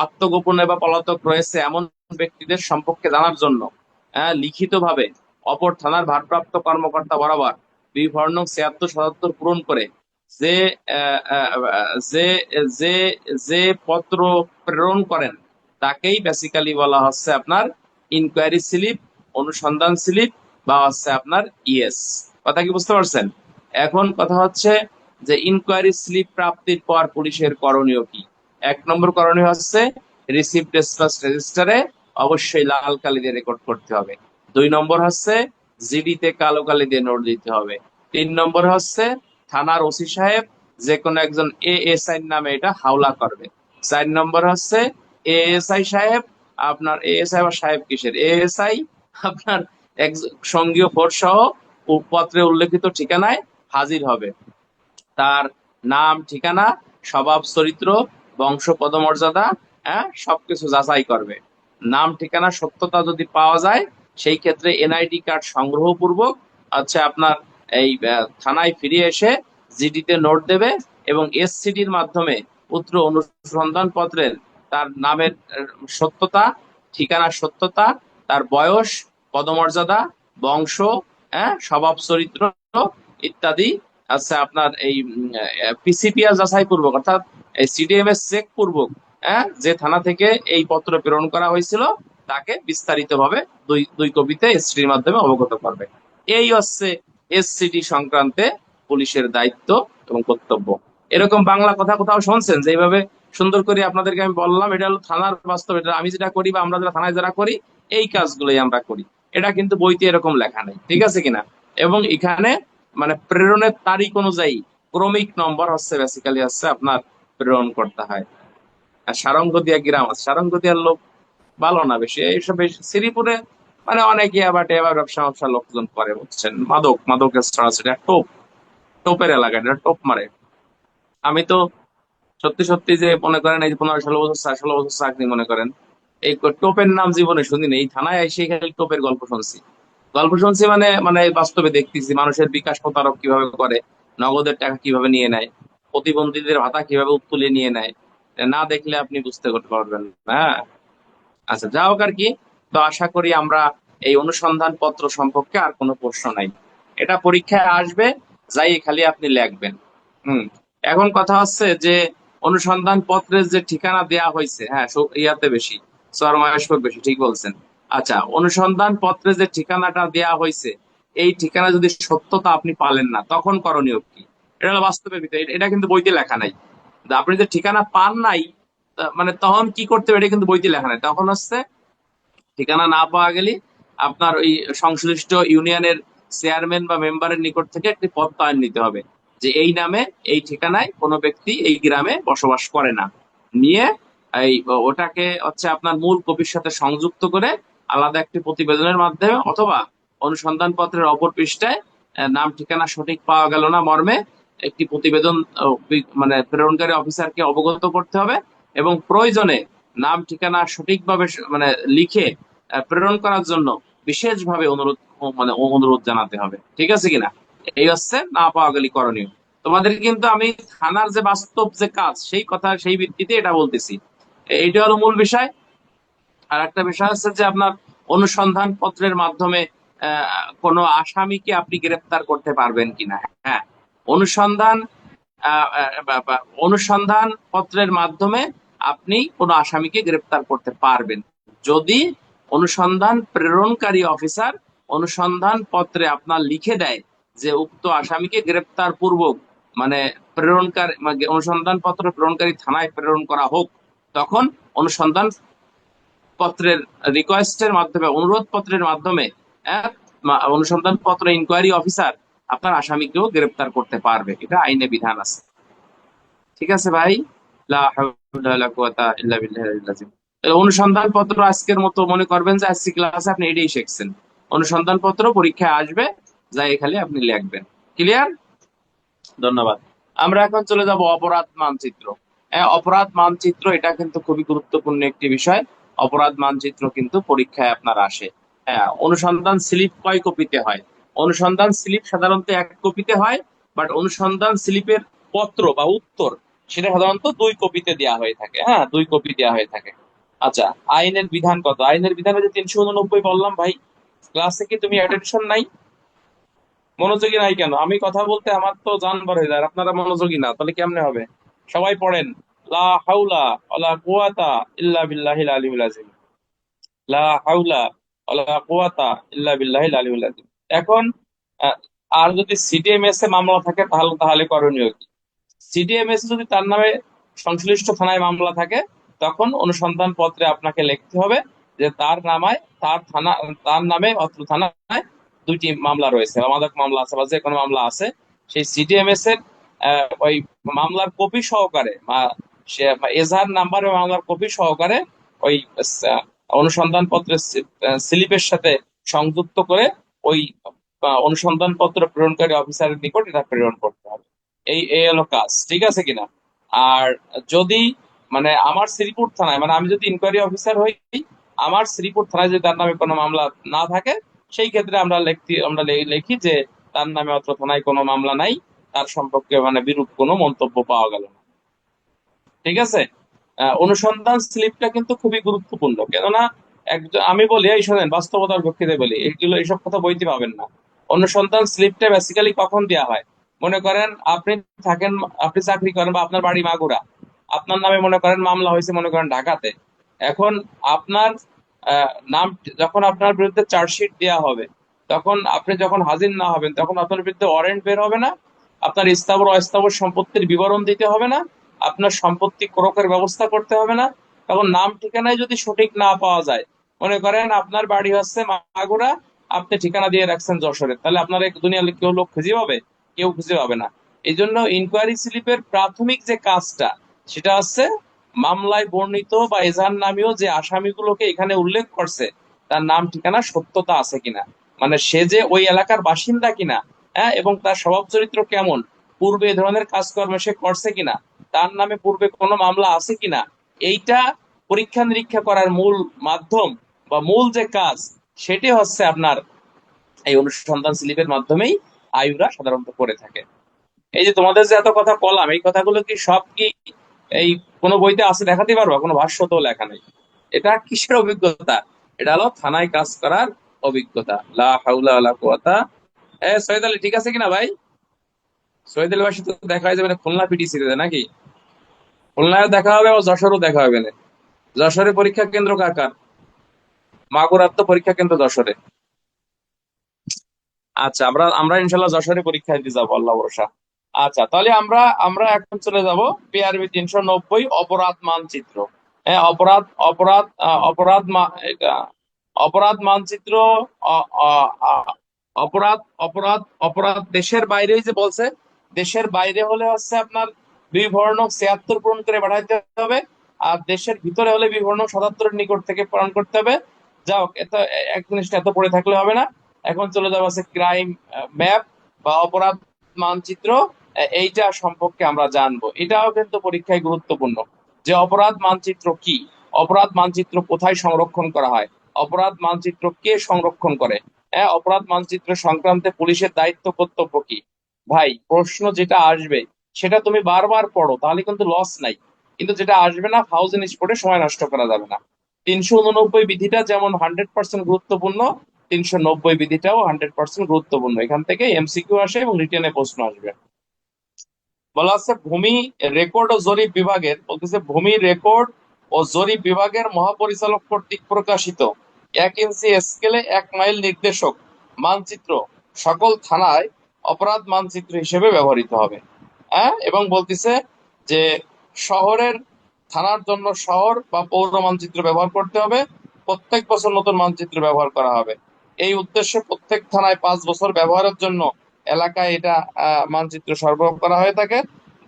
আত্মগোপনে বা পলাতক রয়েছে এমন ব্যক্তিদের সম্পর্কে জানার জন্য লিখিতভাবে অপর থানার ভারপ্রাপ্ত কর্মকর্তা বরাবর বিবর্ণ 76-77 পূরণ করে যে আহ, আহ, যে যে যে পত্র প্রেরণ করেন তাকেই বেসিক্যালি বলা হচ্ছে আপনার ইনকোয়ারি স্লিপ, অনুসন্ধান স্লিপ, বা হচ্ছে আপনার ইএস। কথা কি বুঝতে পারছেন? এখন কথা হচ্ছে যে ইনকোয়ারি স্লিপ প্রাপ্তির পর পুলিশের করণীয় কি। 1 নম্বর করণীয় হচ্ছে রিসিভ ডিসপাস রেজিস্টারে অবশ্যই লাল কালি দিয়ে রেকর্ড করতে হবে। 2 নম্বর হচ্ছে জিডি তে কালো কালি দিয়ে নোট দিতে হবে। 3 নম্বর হচ্ছে থানার ওসি সাহেব যে কোনো একজন এএসআই নামে এটা হাওলা করবে। 4 নম্বর হচ্ছে এএসআই সাহেব, আপনার এএসআই বা সাহেব কিসের, এএসআই আপনার এক সঙ্গীয় ফোর্স সহ পত্রে উল্লেখিত ঠিকানায় হাজির হবে। তার নাম, ঠিকানা, স্বভাব চরিত্র, বংশ পদমর্যাদা, সবকিছু যাচাই করবে। নাম ঠিকানা সত্যতা যদি পাওয়া যায় সেই ক্ষেত্রে এনআইডি কার্ড সংগ্রহ পূর্বক আপনার এই থানায় ফিরে এসে জিডিতে নোট দেবে এবং এসসিডির মাধ্যমে পুত্র অনুসন্ধান পত্রের তার নামের সত্যতা, ঠিকানার সত্যতা, তার বয়স, পদমর্যাদা, বংশ, স্বভাব চরিত্র ইত্যাদি আপনার এই পিসিপিআর যাচাই পূর্বক অর্থাৎ এই সিডিএমএস চেক পূর্বক যে থানা থেকে এই পত্র প্রেরণ করা হয়েছিল তাকে বিস্তারিত ভাবে দুই দুই কপিতে এসসিডির মাধ্যমে অবগত করবে। এই হচ্ছে এসসিডি সংক্রান্তে পুলিশের দায়িত্ব এবং কর্তব্য। এরকম বাংলা কথা কোথাও শুনছেন যে এইভাবে সুন্দর করে আপনাদেরকে আমি বললাম? এটা হলো থানার বাস্তব, এটা আমি যেটা করি বা আমরা যারা থানায় যারা করি এই কাজগুলোই আমরা করি। এটা কিন্তু বইতে এরকম লেখা নেই, ঠিক আছে কিনা? এবং এখানে মানে প্রেরণের তারিখ অনুযায়ী ক্রমিক নম্বর হচ্ছে বেসিক্যালি হচ্ছে আপনার প্রেরণ করতে হয়। আর সারঙ্গদিয়া গ্রাম আছে, সারঙ্গদিয়ার লোক ভালো না বেশি এইসব, বেশি শ্রীপুরে মানে অনেকে আবার এবার ব্যবসা ব্যবসা লোকজন করে, বুঝছেন, মাদকের ছড়াছড়ি, টোপের এলাকা, এটা টোপ মারে। আমি তো সত্যি সত্যি যে মনে করেন এই যে 15-16 বছর 16 বছর চাকরি, মনে করেন এই টোপের নাম জীবনে শুনিনি। এই থানায় এসে খালি টোপের গল্প শুনছি মানে মানে বাস্তবে দেখতেছি মানুষের বিকাশ প্রতারক কিভাবে করে, নগদের টাকা কিভাবে নিয়ে নেয়, প্রতিবন্ধীদের ভাতা কিভাবে উত্তোলিয়ে নিয়ে নেয়। না দেখলে আপনি বুঝতে করতে পারবেন না। হ্যাঁ, আচ্ছা, যা হোক আর কি। তো আশা করি আমরা এই অনুসন্ধান পত্র সম্পর্কে আর কোনো প্রশ্ন নাই, এটা পরীক্ষায় আসবে, যাই খালি আপনি লিখবেন। হুম। এখন কথা হচ্ছে যে অনুসন্ধান পত্রের যে ঠিকানা দেয়া হয়েছে, হ্যাঁ, ইয়াতে বেশি, চরমায়েশপুর বেশি, ঠিক বলছেন। আচ্ছা, অনুসন্ধান পত্রে যে ঠিকানাটা দেয়া হয়েছে এই ঠিকানা যদি সত্যতা আপনি পালেন না তখন করণীয় কি। এটা হলো বাস্তবের ভিতরে, এটা কিন্তু বইতে লেখা নাই। আপনি যে ঠিকানা পান নাই মানে তখন কি করতে হবে এটা কিন্তু বইতে লেখা নাই। তখন হচ্ছে ঠিকানা না পাওয়া গেলে আপনার ওই সংশ্লিষ্ট ইউনিয়নের চেয়ারম্যান বা মেম্বারের নিকট থেকে একটি প্রত্যয়ন নিতে হবে যে এই নামে এই ঠিকানায় কোনো ব্যক্তি এই গ্রামে বসবাস করে না। নিয়ে এই ওটাকে আপনার মূল কপির সাথে সংযুক্ত করে আলাদা একটি প্রতিবেদনের মাধ্যমে অথবা অনুসন্ধান পত্রের অপর পৃষ্ঠায় নাম ঠিকানা সঠিক পাওয়া গেল না মর্মে একটি প্রতিবেদন মানে প্রেরণকারী অফিসারকে অবগত করতে হবে এবং প্রয়োজনে নাম ঠিকানা সঠিকভাবে মানে লিখে প্রেরণ করার জন্য বিশেষভাবে অনুরোধ জানাতে হবে, ঠিক আছে কিনা। এই হচ্ছে না পাওয়া গেলে করণীয়। তোমাদের কিন্তু আমি থানার যে বাস্তব যে কাজ সেই কথা সেই ভিত্তিতে এটা বলতেছি। এইটা হলো মূল বিষয়। আর একটা বিষয় হচ্ছে যে আপনার অনুসন্ধান পত্রের মাধ্যমে কোনো আসামিকে আপনি গ্রেফতার করতে পারবেন কিনা। হ্যাঁ, অনুসন্ধান অনুসন্ধান পত্রের মাধ্যমে আপনি কোনো আসামিকে গ্রেফতার করতে পারবেন যদি অনুসন্ধান প্রেরণকারী অফিসার অনুসন্ধান পত্রে আপনার লিখে দেয় যে উক্ত আসামিকে গ্রেফতার পূর্বক মানে অনুসন্ধান পত্র প্রেরণকারী থানায় প্রেরণ করা হোক। তখন অনুসন্ধান পত্রের রিকোয়েস্টের মাধ্যমে, অনুরোধ পত্রের মাধ্যমে অনুসন্ধান পত্র ইনকোয়ারি অফিসার আপনার আসামিকেও গ্রেফতার করতে পারবে, এটা আইনে বিধান আছে। ঠিক আছে ভাই, লা হাওলা ওয়ালা কুওয়াতা ইল্লা বিল্লাহিল আযীম। অনুসন্ধান পত্র আজকের মতো মনে করবেন যে আজকে ক্লাসে আপনি এটাই শিখছেন। অনুসন্ধান পত্র পরীক্ষায় আসবে, যা এখানে আপনি লিখবেন। ক্লিয়ার? ধন্যবাদ। আমরা এখন চলে যাব অপরাধ মানচিত্র। অপরাধ মানচিত্র এটা কিন্তু খুবই গুরুত্বপূর্ণ একটি বিষয়। অপরাধ মানচিত্র কিন্তু পরীক্ষায় আপনার আসে। হ্যাঁ, অনুসন্ধান স্লিপ কয় কপিতে হয়? অনুসন্ধান স্লিপ সাধারণত এক কপিতে হয়, বাট অনুসন্ধান স্লিপের পত্র বা উত্তর সেটা সাধারণত 2 কপিতে দেওয়া হয়ে থাকে। হ্যাঁ, 2 কপি দেওয়া হয়ে থাকে। আচ্ছা, আইনের বিধান কত? আইনের বিধান হচ্ছে 389 বললাম ভাই। ক্লাসে কি তুমি অ্যাটেনশন নাই? মনোযোগী নাই কেন? আমি কথা বলতে আমার তো জান বার হয়ে যায়, আপনারা মনোযোগী না, তাহলে কেমনে হবে? সবাই পড়েন। লা হাউলা ওয়ালা কুওয়াতা ইল্লা বিল্লাহিল আলিয়্যিল আযীম। লা হাউলা ওয়ালা কুওয়াতা ইল্লা বিল্লাহিল আলিয়্যিল আযীম। এখন আহ, আর যদি সিডিএমএস এ মামলা থাকে তাহলে তাহলে করণীয় কি? সিডিএমএস যদি তার নামে সংশ্লিষ্ট থানায় মামলা থাকে, তখন অনুসন্ধান পত্রে আপনাকে লিখতে হবে যে তার নামায় তার থানা তার নামে অত্র থানায় 2টি মামলা রয়েছে বা মাদক মামলা আছে বা যে কোনো মামলা আছে। সেই সিডিএমএস এর ওই মামলার কপি সহকারে সে এজাহার নাম্বার এবং মামলার কপি সহকারে ওই আহ, অনুসন্ধান পত্রের স্লিপের সাথে সংযুক্ত করে ওই অনুসন্ধান পত্র প্রেরণকারী অফিসারের নিকট এটা প্রেরণ করতে হবে। এই হলো কাজ, ঠিক আছে কিনা? আর যদি মানে আমার শ্রীপুর থানায়, মানে আমি যদি ইনকোয়ারি অফিসার হই, আমার শ্রীপুর থানায় যদি তার নামে কোনো মামলা না থাকে, সেই ক্ষেত্রে আমরা লিখি যে তার নামে অত্র থানায় কোনো মামলা নাই, তার সম্পর্কে মানে বিরূপ কোনো মন্তব্য পাওয়া গেল না। ঠিক আছে? অনুসন্ধান স্লিপটা কিন্তু খুবই গুরুত্বপূর্ণ, কেননা একজন, আমি বলি এই শোনেন, বাস্তবতার প্রেক্ষিতে বলি, এইগুলো এইসব কথা বইতে পাবেন না। অনুসন্ধান স্লিপটা বেসিক্যালি কখন দেওয়া হয়? মনে করেন আপনি থাকেন, আপনি চাকরি করেন বা আপনার বাড়ি মাগুরা, আপনার নামে মনে করেন মামলা হয়েছে মনে করেন ঢাকাতে। এখন আপনার নাম, যখন আপনার বিরুদ্ধে চার্জশিট দেওয়া হবে, তখন আপনি যখন হাজির না হবেন, তখন আপনার বিরুদ্ধে ওয়ারেন্ট বের হবে না, আপনার স্থাবর অস্থাবর সম্পত্তির বিবরণ দিতে হবে না, আপনার সম্পত্তি ক্রোকের ব্যবস্থা করতে হবে না। তখন নাম ঠিকানায় যদি সঠিক না পাওয়া যায়, মনে করেন আপনার বাড়ি হচ্ছে মাগুরা, আপনি ঠিকানা দিয়ে রাখছেন যশোরে, তাহলে আপনার এক দুনিয়া কেউ লোক খুঁজে পাবে? কেউ খুঁজে পাবে না। এই জন্য ইনকোয়ারি স্লিপের প্রাথমিক যে কাজটা, সেটা হচ্ছে মামলায় বর্ণিত বা এজাহার নামীয় যে আসামিগুলোকে এখানে উল্লেখ করছে, তার নাম ঠিকানা সত্যতা আছে কিনা, মানে সে যে ওই এলাকার বাসিন্দা কিনা, হ্যাঁ, এবং তার স্বভাব চরিত্র কেমন, পূর্বে এ ধরনের কাজকর্ম সে করছে কিনা, তার নামে পূর্বে কোনো মামলা আছে কিনা, এইটা পরীক্ষা নিরীক্ষা করার মূল মাধ্যম বা মূল যে কাজ, সেটি হচ্ছে আপনার এই অনুসন্ধান স্লিপের মাধ্যমেই আইউরা সাধারণত করে থাকে। এই যে তোমাদের যে এত কথা কলাম, এই কথাগুলো কি সব কি এই কোনো বইতে আছে দেখাতে পারবা? কোনো ভাষ্য তো লেখা নেই। এটা কিসের অভিজ্ঞতা? এটা হলো থানায় কাজ করার অভিজ্ঞতা। লা হাওলা ওয়ালা কুওয়াতা। সৈয়দ আলী ঠিক আছে কিনা ভাই? সৈয়দ আলী ভাই সাথে দেখা হয়ে যাবে না খুলনা পিটিসিতে, নাকি? খুলনায় দেখা হবে ও যশোরও দেখা হবে না। যশোরে পরীক্ষা কেন্দ্র কার কার? মাগুরার তো পরীক্ষা কেন্দ্র যশোরে। আচ্ছা, আমরা আমরা ইনশাল্লাহ যশোরে পরীক্ষা দিতে যাবো, আল্লাহ ভরসা। আচ্ছা, তাহলে আমরা আমরা এখন চলে যাব পিআরবি 390 অপরাধ মানচিত্র। হ্যাঁ, অপরাধ অপরাধ অপরাধ এটা অপরাধ মানচিত্র। অ- অ- আ- অপরাধ অপরাধ অপরাধ দেশের বাইরেই যে বলছে, দেশের বাইরে হলে হচ্ছে আপনার বিবর্ণ 76 পূরণ করে পাঠাইতে হবে, আর দেশের ভিতরে হলে বিবর্ণ 77 নিকট থেকে পূরণ করতে হবে। যাও, এত এক জিনিসটা এত পড়ে থাকলে হবে না। এখন চলে যাবো আছে ক্রাইম ম্যাপ বা অপরাধ মানচিত্র। এইটা সম্পর্কে আমরা জানবো, এটাও কিন্তু পরীক্ষায় গুরুত্বপূর্ণ, যে অপরাধ মানচিত্র কি, অপরাধ মানচিত্র কোথায় সংরক্ষণ করা হয়, অপরাধ মানচিত্র কে সংরক্ষণ করে, হ্যাঁ, অপরাধ মানচিত্র সংক্রান্তে পুলিশের দায়িত্ব কর্তব্য কি। ভাই, প্রশ্ন যেটা আসবে সেটা তুমি বারবার পড়ো, তাহলে কিন্তু লস নাই। কিন্তু যেটা আসবে না, থাউজেন্ড স্পটে সময় নষ্ট করা যাবে না। 389 বিধিটা যেমন 100% গুরুত্বপূর্ণ, 390 বিধিটাও 100% গুরুত্বপূর্ণ। এখান থেকে এমসিকিউ আসে এবং রিটেনে প্রশ্ন আসবে। বলা আছে ভূমি রেকর্ড ও জরিপ বিভাগের, বলতেছে ভূমি রেকর্ড ও জরিপ বিভাগের মহাপরিচালক কর্তৃক প্রকাশিত 1 ইঞ্চি স্কেলে 1 মাইল নির্দেশক মানচিত্র সকল থানায় অপরাধ মানচিত্র হিসেবে ব্যবহৃত হবে। হ্যাঁ, এবং বলতেছে যে শহরের থানার জন্য শহর বা পৌর মানচিত্র ব্যবহার করতে হবে, প্রত্যেক বছর নতুন মানচিত্র ব্যবহার করা হবে। এই উদ্দেশ্যে প্রত্যেক থানায় 5 বছর ব্যবহারের জন্য এলাকায় এটা মানচিত্র সরবরাহ করা হয়ে থাকে।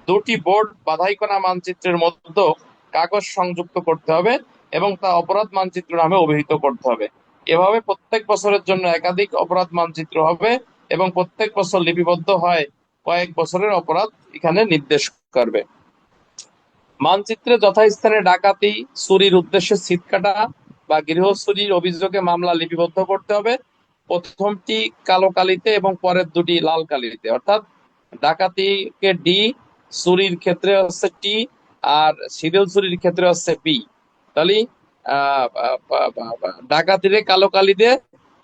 2টি বোর্ড বাধাই করা মানচিত্রের মধ্যে কাগজ সংযুক্ত করতে হবে এবং তা অপরাধ মানচিত্র নামে অভিহিত করতে হবে। এভাবে প্রত্যেক বছরের জন্য একাধিক অপরাধ মানচিত্র হবে এবং প্রত্যেক বছর লিপিবদ্ধ হয় কয়েক বছরের অপরাধ এখানে নির্দেশ করবে। মানচিত্রে যথাস্থানে ডাকাতি, চুরির উদ্দেশ্যে ছিট কাটা বা গৃহ চুরির অভিযোগে মামলা লিপিবদ্ধ করতে হবে। প্রথমটি কালো কালিতে এবং পরের দুটি লাল কালিতে, অর্থাৎ ডাকাতিকে ডি, চুরির ক্ষেত্রে হচ্ছে টি, আর সিরিয়াল চুরির ক্ষেত্রে হচ্ছে বি। তাহলে ডাকাতিরে কালো কালিতে,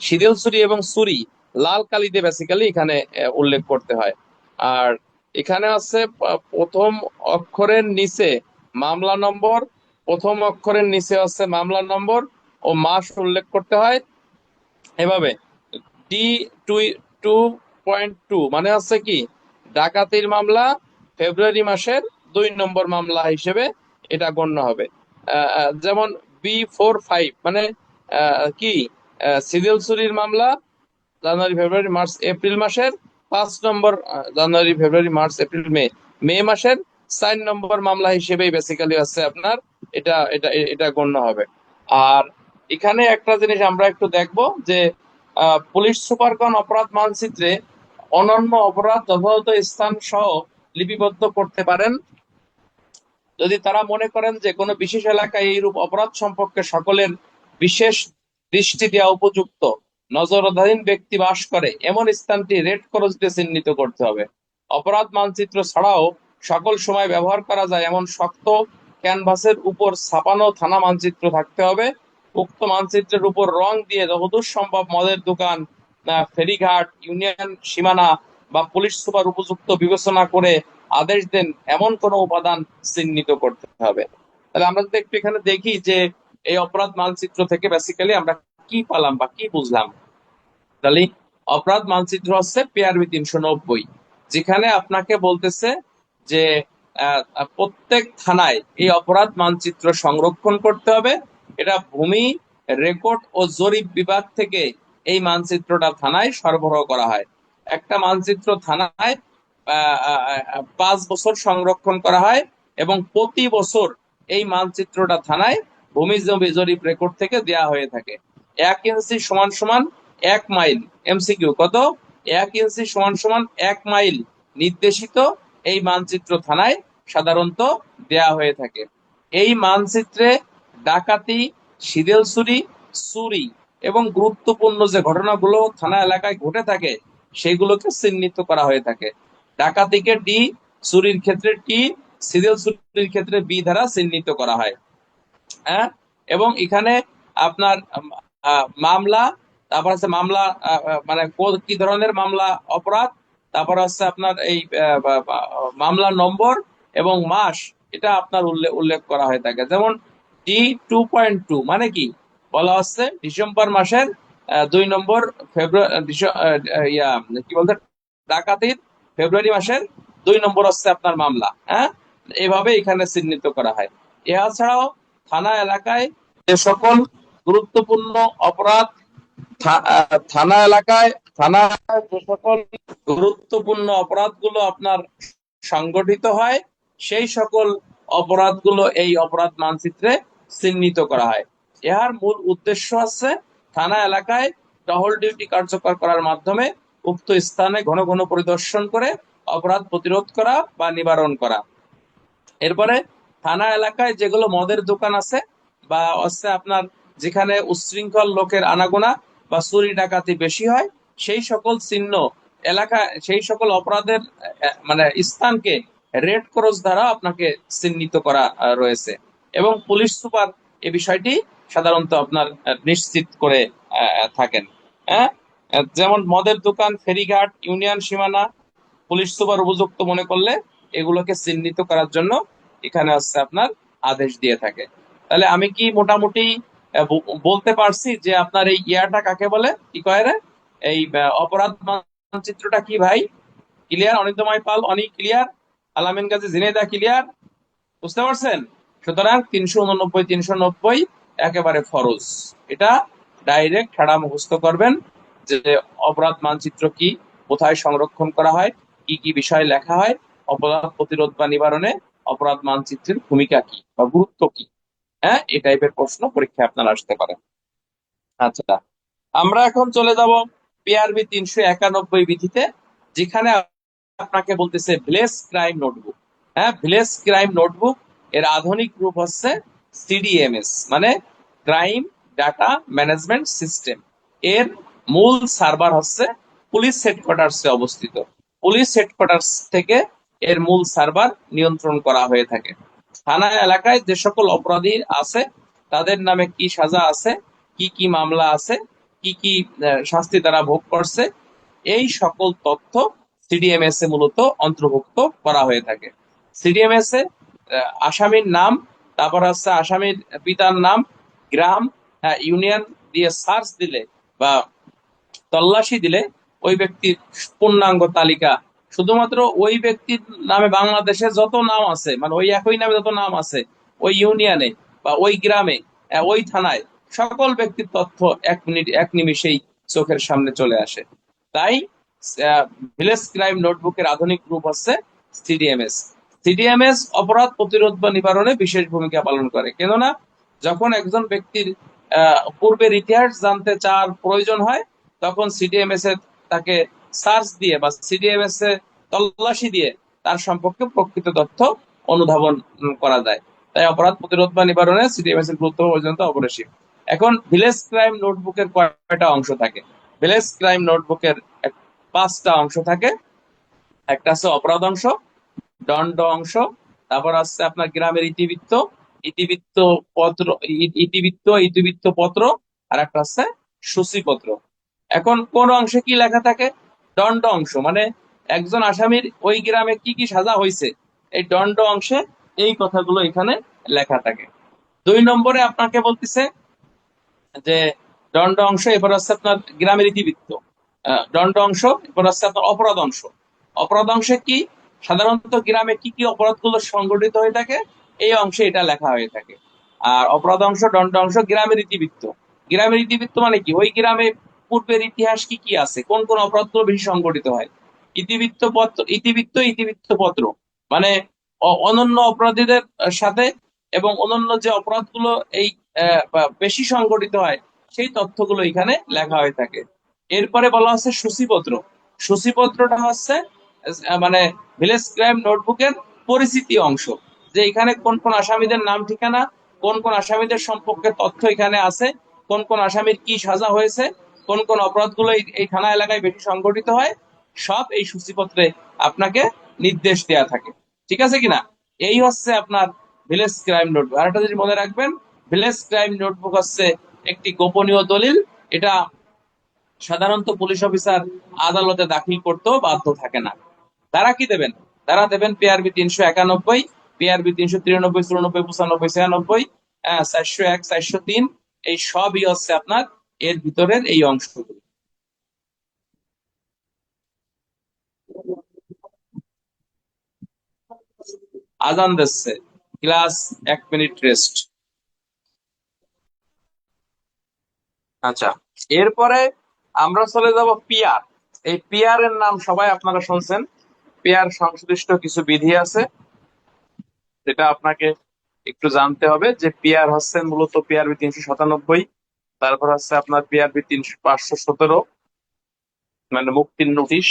সিরিয়াল চুরি এবং চুরি লাল কালিতে বেসিক্যালি এখানে উল্লেখ করতে হয়। আর এখানে আছে প্রথম অক্ষরের নিচে মামলা নম্বর, প্রথম অক্ষরের নিচে হচ্ছে মামলা নম্বর ও মাস উল্লেখ করতে হয়। এভাবে ডি 2.2 মানে হচ্ছে কি, ডাকাতির মামলা ফেব্রুয়ারি মাসের 2 নম্বর মামলা হিসেবে এটা গণ্য হবে। যেমন B45 মানে কি, সিরিয়াল চুরির মামলা জানুয়ারি ফেব্রুয়ারি মার্চ এপ্রিল মাসের 5 নম্বর, জানুয়ারি ফেব্রুয়ারি মার্চ এপ্রিল মে, মে মাসের 4 নম্বর মামলা হিসেবেই বেসিক্যালি হচ্ছে আপনার এটা এটা এটা গণ্য হবে। আর এখানে একটা জিনিস আমরা একটু দেখবো যে পুলিশ সুপারগণ অপরাধ মানচিত্রে অনন্য অপরাধ যথাযথ স্থান সহ লিপিবদ্ধ করতে পারেন যদি তারা মনে করেন যে কোনো বিশেষ এলাকায় এইরূপ অপরাধ সম্পর্কে সকলের বিশেষ দৃষ্টি দেওয়া উপযুক্ত, নজরাধীন ব্যক্তি বাস করে এমন স্থানটি রেড ক্রস দিয়ে চিহ্নিত করতে হবে। অপরাধ মানচিত্র ছাড়াও সকল সময় ব্যবহার করা যায় এমন শক্ত ক্যানভাসের উপর ছাপানো থানা মানচিত্র থাকতে হবে। উক্ত মানচিত্রের উপর রং দিয়ে যতদূর সম্ভব মদের দোকান, ফেরিঘাট, ইউনিয়ন সীমানা বা পুলিশ সুপার উপযুক্ত বিবেচনা করে আদেশ দেন এমন কোন উপাদান চিহ্নিত করতে হবে। তাহলে আমরা যদি একটু এখানে দেখি যে এই অপরাধ মানচিত্র থেকে বেসিক্যালি আমরা কি পেলাম বা কি বুঝলাম। তাহলে অপরাধ মানচিত্র হচ্ছে পিআরবি 390, যেখানে আপনাকে বলতেছে যে প্রত্যেক থানায় এই অপরাধ মানচিত্র সংরক্ষণ করতে হবে। এটা ভূমি রেকর্ড ও জরিপ বিভাগ থেকে এই মানচিত্রটা থানায় সরবরাহ করা হয়। একটা মানচিত্র থানায় 5 বছর সংরক্ষণ করা হয় এবং প্রতি বছর এই মানচিত্রটা থানায় ভূমি জরিপ রেকর্ড থেকে দেয়া হয়ে থাকে। 1 ইঞ্চি সমান সমান 1 মাইল, এমসিকিউ কত, 1 ইঞ্চি সমান সমান 1 মাইল নির্দেশিত এই মানচিত্র থানায় সাধারণত দেয়া হয়ে থাকে। এই মানচিত্রে ডাকাতি, সিরিয়াল চুরি, চুরি এবং গুরুত্বপূর্ণ যে ঘটনাগুলো থানা এলাকায় ঘটে থাকে সেগুলোকে চিহ্নিত করা হয়ে থাকে। ডাকাতিকে ডি, চুরির ক্ষেত্রে টি, সিরিয়াল চুরির ক্ষেত্রে বি দ্বারা চিহ্নিত করা হয়। হ্যাঁ, এবং এখানে আপনার মামলা, তারপর হচ্ছে মামলা মানে কি ধরনের মামলা অপরাধ, তারপর হচ্ছে আপনার এই মামলা নম্বর এবং মাস, এটা আপনার উল্লেখ করা হয়ে থাকে। যেমন D2.2 মানে কি, বলা হচ্ছে ডিসেম্বর মাসের 2 নম্বর ফেব্রুয়ারি, কি বলতে, ডাকাতির ফেব্রুয়ারি মাসের 2 নম্বর হচ্ছে আপনার মামলা। হ্যাঁ, এভাবে এখানে চিহ্নিত করা হয়। এছাড়াও থানা এলাকায় যে সকল গুরুত্বপূর্ণ অপরাধ, থানা এলাকায় যে সকল গুরুত্বপূর্ণ অপরাধগুলো আপনার সংগঠিত হয় সেই সকল অপরাধগুলো এই অপরাধ মানচিত্রে চিহ্নিত করা হয়। এর মূল উদ্দেশ্য আছে থানা এলাকায় টহল ডিউটি কার্যকর করার মাধ্যমে উক্ত স্থানে ঘন ঘন পরিদর্শন করে অপরাধ প্রতিরোধ করা বা নিবারণ করা। এরপরে থানা এলাকায় যেগুলো মদের দোকান আছে বা হচ্ছে আপনার যেখানে উচ্ছৃঙ্খল লোকের আনাগোনা বা চুরি ডাকাতি বেশি হয় সেই সকল চিহ্ন এলাকা, সেই সকল অপরাধের মানে স্থানকে রেড ক্রস দ্বারা আপনাকে চিহ্নিত করা রয়েছে এবং পুলিশ সুপার এই বিষয়টি সাধারণত আপনার নিশ্চিত করে থাকেন। হ্যাঁ, যেমন মদের দোকান, ফেরিঘাট, ইউনিয়ন সীমানা পুলিশ সুপার উপযুক্ত মনে করলে এগুলোকে চিহ্নিত করার জন্য এখানে হচ্ছে আপনার আদেশ দিয়ে থাকে। তাহলে আমি কি মোটামুটি বলতে পারছি যে আপনার এই ইয়াটা কাকে বলে, কি কয় রে, এই অপরাধ মানচিত্রটা কি ভাই? ক্লিয়ার? অনিন্দময় পাল অনি ক্লিয়ার, আলামিন গাজী ঝিনাইদহ ক্লিয়ার, বুঝতে পারছেন? সুতরাং 389 390 একেবারে ফরজ, এটা ডাইরেক্ট ঠাড়া মুখস্থ করবেন যে অপরাধ মানচিত্র কি, কোথায় সংরক্ষণ করা হয়, কি কি বিষয় লেখা হয়, অপরাধ প্রতিরোধ বা নিবারণে অপরাধ মানচিত্রের ভূমিকা কি বা গুরুত্ব কি। হ্যাঁ, এই টাইপের প্রশ্ন পরীক্ষায় আপনার আসতে পারে। আচ্ছা, আমরা এখন চলে যাব পিআরবি 391 বিধিতে, যেখানে আপনাকে বলতেছে ভিলেজ ক্রাইম নোটবুক। হ্যাঁ, ভিলেজ ক্রাইম নোটবুক এর আধুনিক রূপ হচ্ছে সিডিএমএস, মানে ক্রাইম ডাটা ম্যানেজমেন্ট সিস্টেম। এর মূল সার্ভার হচ্ছে পুলিশ হেডকোয়ার্টার্সে অবস্থিত। পুলিশ হেডকোয়ার্টার্স থেকে এর মূল সার্ভার নিয়ন্ত্রণ করা হয়ে থাকে। থানা এলাকায় যে সকল অপরাধী আছে, তাদের নামে কি সাজা আছে, কি কি মামলা আছে, কি কি শাস্তি তারা ভোগ করছে, এই সকল তথ্য সিডিএমএস এ মূলত অন্তর্ভুক্ত করা হয়ে থাকে। সিডিএমএস এ আসামির নাম, তারপর হচ্ছে আসামির পিতার নাম, গ্রাম, ইউনিয়ন দিয়ে সার্চ দিলে বা তল্লাশি দিলে ওই ব্যক্তির পূর্ণাঙ্গ তালিকা, শুধুমাত্র ওই ব্যক্তির নামে বাংলাদেশে যত নাম আছে, মানে ওই একই নামে যত নাম আছে ওই ইউনিয়নে বা ওই গ্রামে, ওই থানায়, সকল ব্যক্তির তথ্য এক নিমিষেই চোখের সামনে চলে আসে। তাই ভিলেজ ক্রাইম নোটবুকের আধুনিক রূপ হচ্ছে সিডিএমএস। সিডিএমএস অপরাধ প্রতিরোধ বা নিবারণে বিশেষ ভূমিকা পালন করে, কেননা যখন একজন ব্যক্তির পূর্বের ইতিহাস জানতে চার প্রয়োজন হয়, তখন সিডিএমএস এ তাকে সার্চ দিয়ে বা সিডিএমএস এ তল্লাশি দিয়ে তার সম্পর্কে প্রকৃত তথ্য অনুধাবন করা যায়। তাই অপরাধ প্রতিরোধ বা নিবারণে সিডিএমএস এর গুরুত্ব পর্যন্ত অপরিসীম। এখন ভিলেজ ক্রাইম নোটবুকের কয়টা অংশ থাকে? ভিলেজ ক্রাইম নোটবুকের 5টা অংশ থাকে। একটা আছে অপরাধ অংশ, দণ্ড অংশ, তারপর আছে আপনার গ্রামের ইতিবৃত্ত, ইতিবৃত্ত পত্র, ইতিবৃত্ত পত্র, আর একটা আছে সূচিপত্র। এখন কোন অংশে কি লেখা থাকে? দণ্ড অংশ, মানে একজন আসামির ওই গ্রামে কি কি সাজা হয়েছে, এই দণ্ড অংশে এই কথাগুলো এখানে লেখা থাকে। 2 নম্বরে আপনাকে বলতেছে যে দণ্ড অংশ, এবার হচ্ছে আপনার গ্রামের ইতিবৃত্ত। দণ্ড অংশ, এবার হচ্ছে আপনার অপরাধ অংশ। অপরাধ অংশে কি সাধারণত গ্রামে কি কি অপরাধগুলো সংঘটিত হয়ে থাকে, এই অংশে এটা লেখা হয়ে থাকে। আর অপরাধ অংশ, দণ্ড অংশ, গ্রামের ইতিবৃত্ত। গ্রামের ইতিবৃত্ত মানে কি, ওই গ্রামে পূর্বের ইতিহাস কি কি আছে, কোন কোন অপরাধগুলো বেশি সংঘটিত হয়। ইতিবৃত্ত পত্র মানে অনন্য অপরাধীদের সাথে এবং অনন্য যে অপরাধগুলো এই বেশি সংঘটিত হয়, সেই তথ্যগুলো এখানে লেখা হয়ে থাকে। এরপরে বলা হচ্ছে সূচিপত্র। সূচিপত্রটা হচ্ছে মানে ভিলেজ ক্রাইম নোটবুকের পরিচিতি অংশ, যে এখানে কোন কোন আসামিদের নাম ঠিকানা, কোন কোন আসামিদের সম্পর্কে তথ্য এখানে আছে, কোন কোন আসামির কি সাজা হয়েছে, কোন কোন অপরাধগুলো এই থানা এলাকায় বেশি সংঘটিত হয়, সব এই সূচিপত্রে আপনাকে নির্দেশ দেয়া থাকে। ঠিক আছে কিনা? এই হচ্ছে আপনার ভিলেজ ক্রাইম নোটবুক। আর একটা জিনিস মনে রাখবেন, ভিলেজ ক্রাইম নোটবুক হচ্ছে একটি গোপনীয় দলিল। এটা সাধারণত পুলিশ অফিসার আদালতে দাখিল করতেও বাধ্য থাকে না। তারা কি দেবেন? তারা দেবেন পিআরবি 391, পিআরবি 393, 94, 95, 96, 401, 403, এই সবই হচ্ছে আপনার এর ভিতরের এই অংশগুলো। আজান দিচ্ছে, ক্লাস 1 মিনিট রেস্ট। আচ্ছা, এরপরে আমরা চলে যাব পিআর। এই পিআর এর নাম সবাই আপনারা শুনছেন। পিআর সংশ্লিষ্ট কিছু বিধি আছে, যেটা আপনাকে একটু জানতে হবে। যে পিআর হচ্ছে মূলত পিআরবি 397, তারপর হচ্ছে আপনার পিআরবি 517, মানে মুক্তির নোটিশ।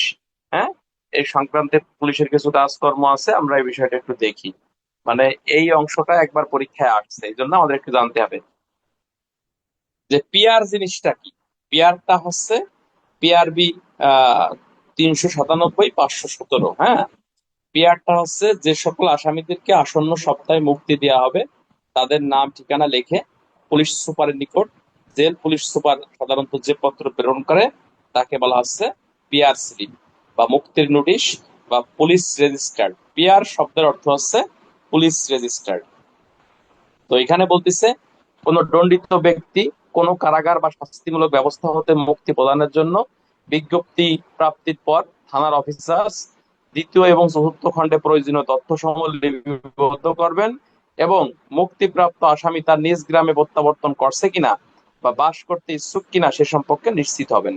হ্যাঁ, এই সংক্রান্তে পুলিশের কিছু কাজকর্ম আছে, আমরা এই বিষয়টা একটু দেখি। মানে এই অংশটা একবার পরীক্ষায় আসছে, এই জন্য আমাদের একটু জানতে হবে যে পিআর জিনিসটা কি। পিআরটা হচ্ছে পিআরবি 397, 517। হ্যাঁ, পিআরটা হচ্ছে যে সকল আসামিদেরকে আসন্ন সপ্তাহে মুক্তি দেওয়া হবে, তাদের নাম ঠিকানা লিখে পুলিশ সুপারের নিকট জেল পুলিশ সুপার সাধারণত যে পত্র প্রেরণ করে তাকে বলা হচ্ছে পিআর স্লিপ বা মুক্তির নোটিশ বা পুলিশ রেজিস্টার্ড। পিআর শব্দের অর্থ হচ্ছে পুলিশ রেজিস্টার্ড। তো এখানে বলতেছে কোন দণ্ডিত ব্যক্তি কোন কারাগার বা শাস্তিমূলক ব্যবস্থা হতে মুক্তি প্রদানের জন্য বিজ্ঞপ্তি প্রাপ্তির পর থানার অফিসার দ্বিতীয় এবং চতুর্থ খণ্ডে প্রয়োজনীয় তথ্য সমূহ লিপিবদ্ধ করবেন এবং মুক্তিপ্রাপ্ত আসামি তার নিজ গ্রামে প্রত্যাবর্তন করছে কিনা বা বাস করতে ইচ্ছুক কিনা সে সম্পর্কে নিশ্চিত হবেন।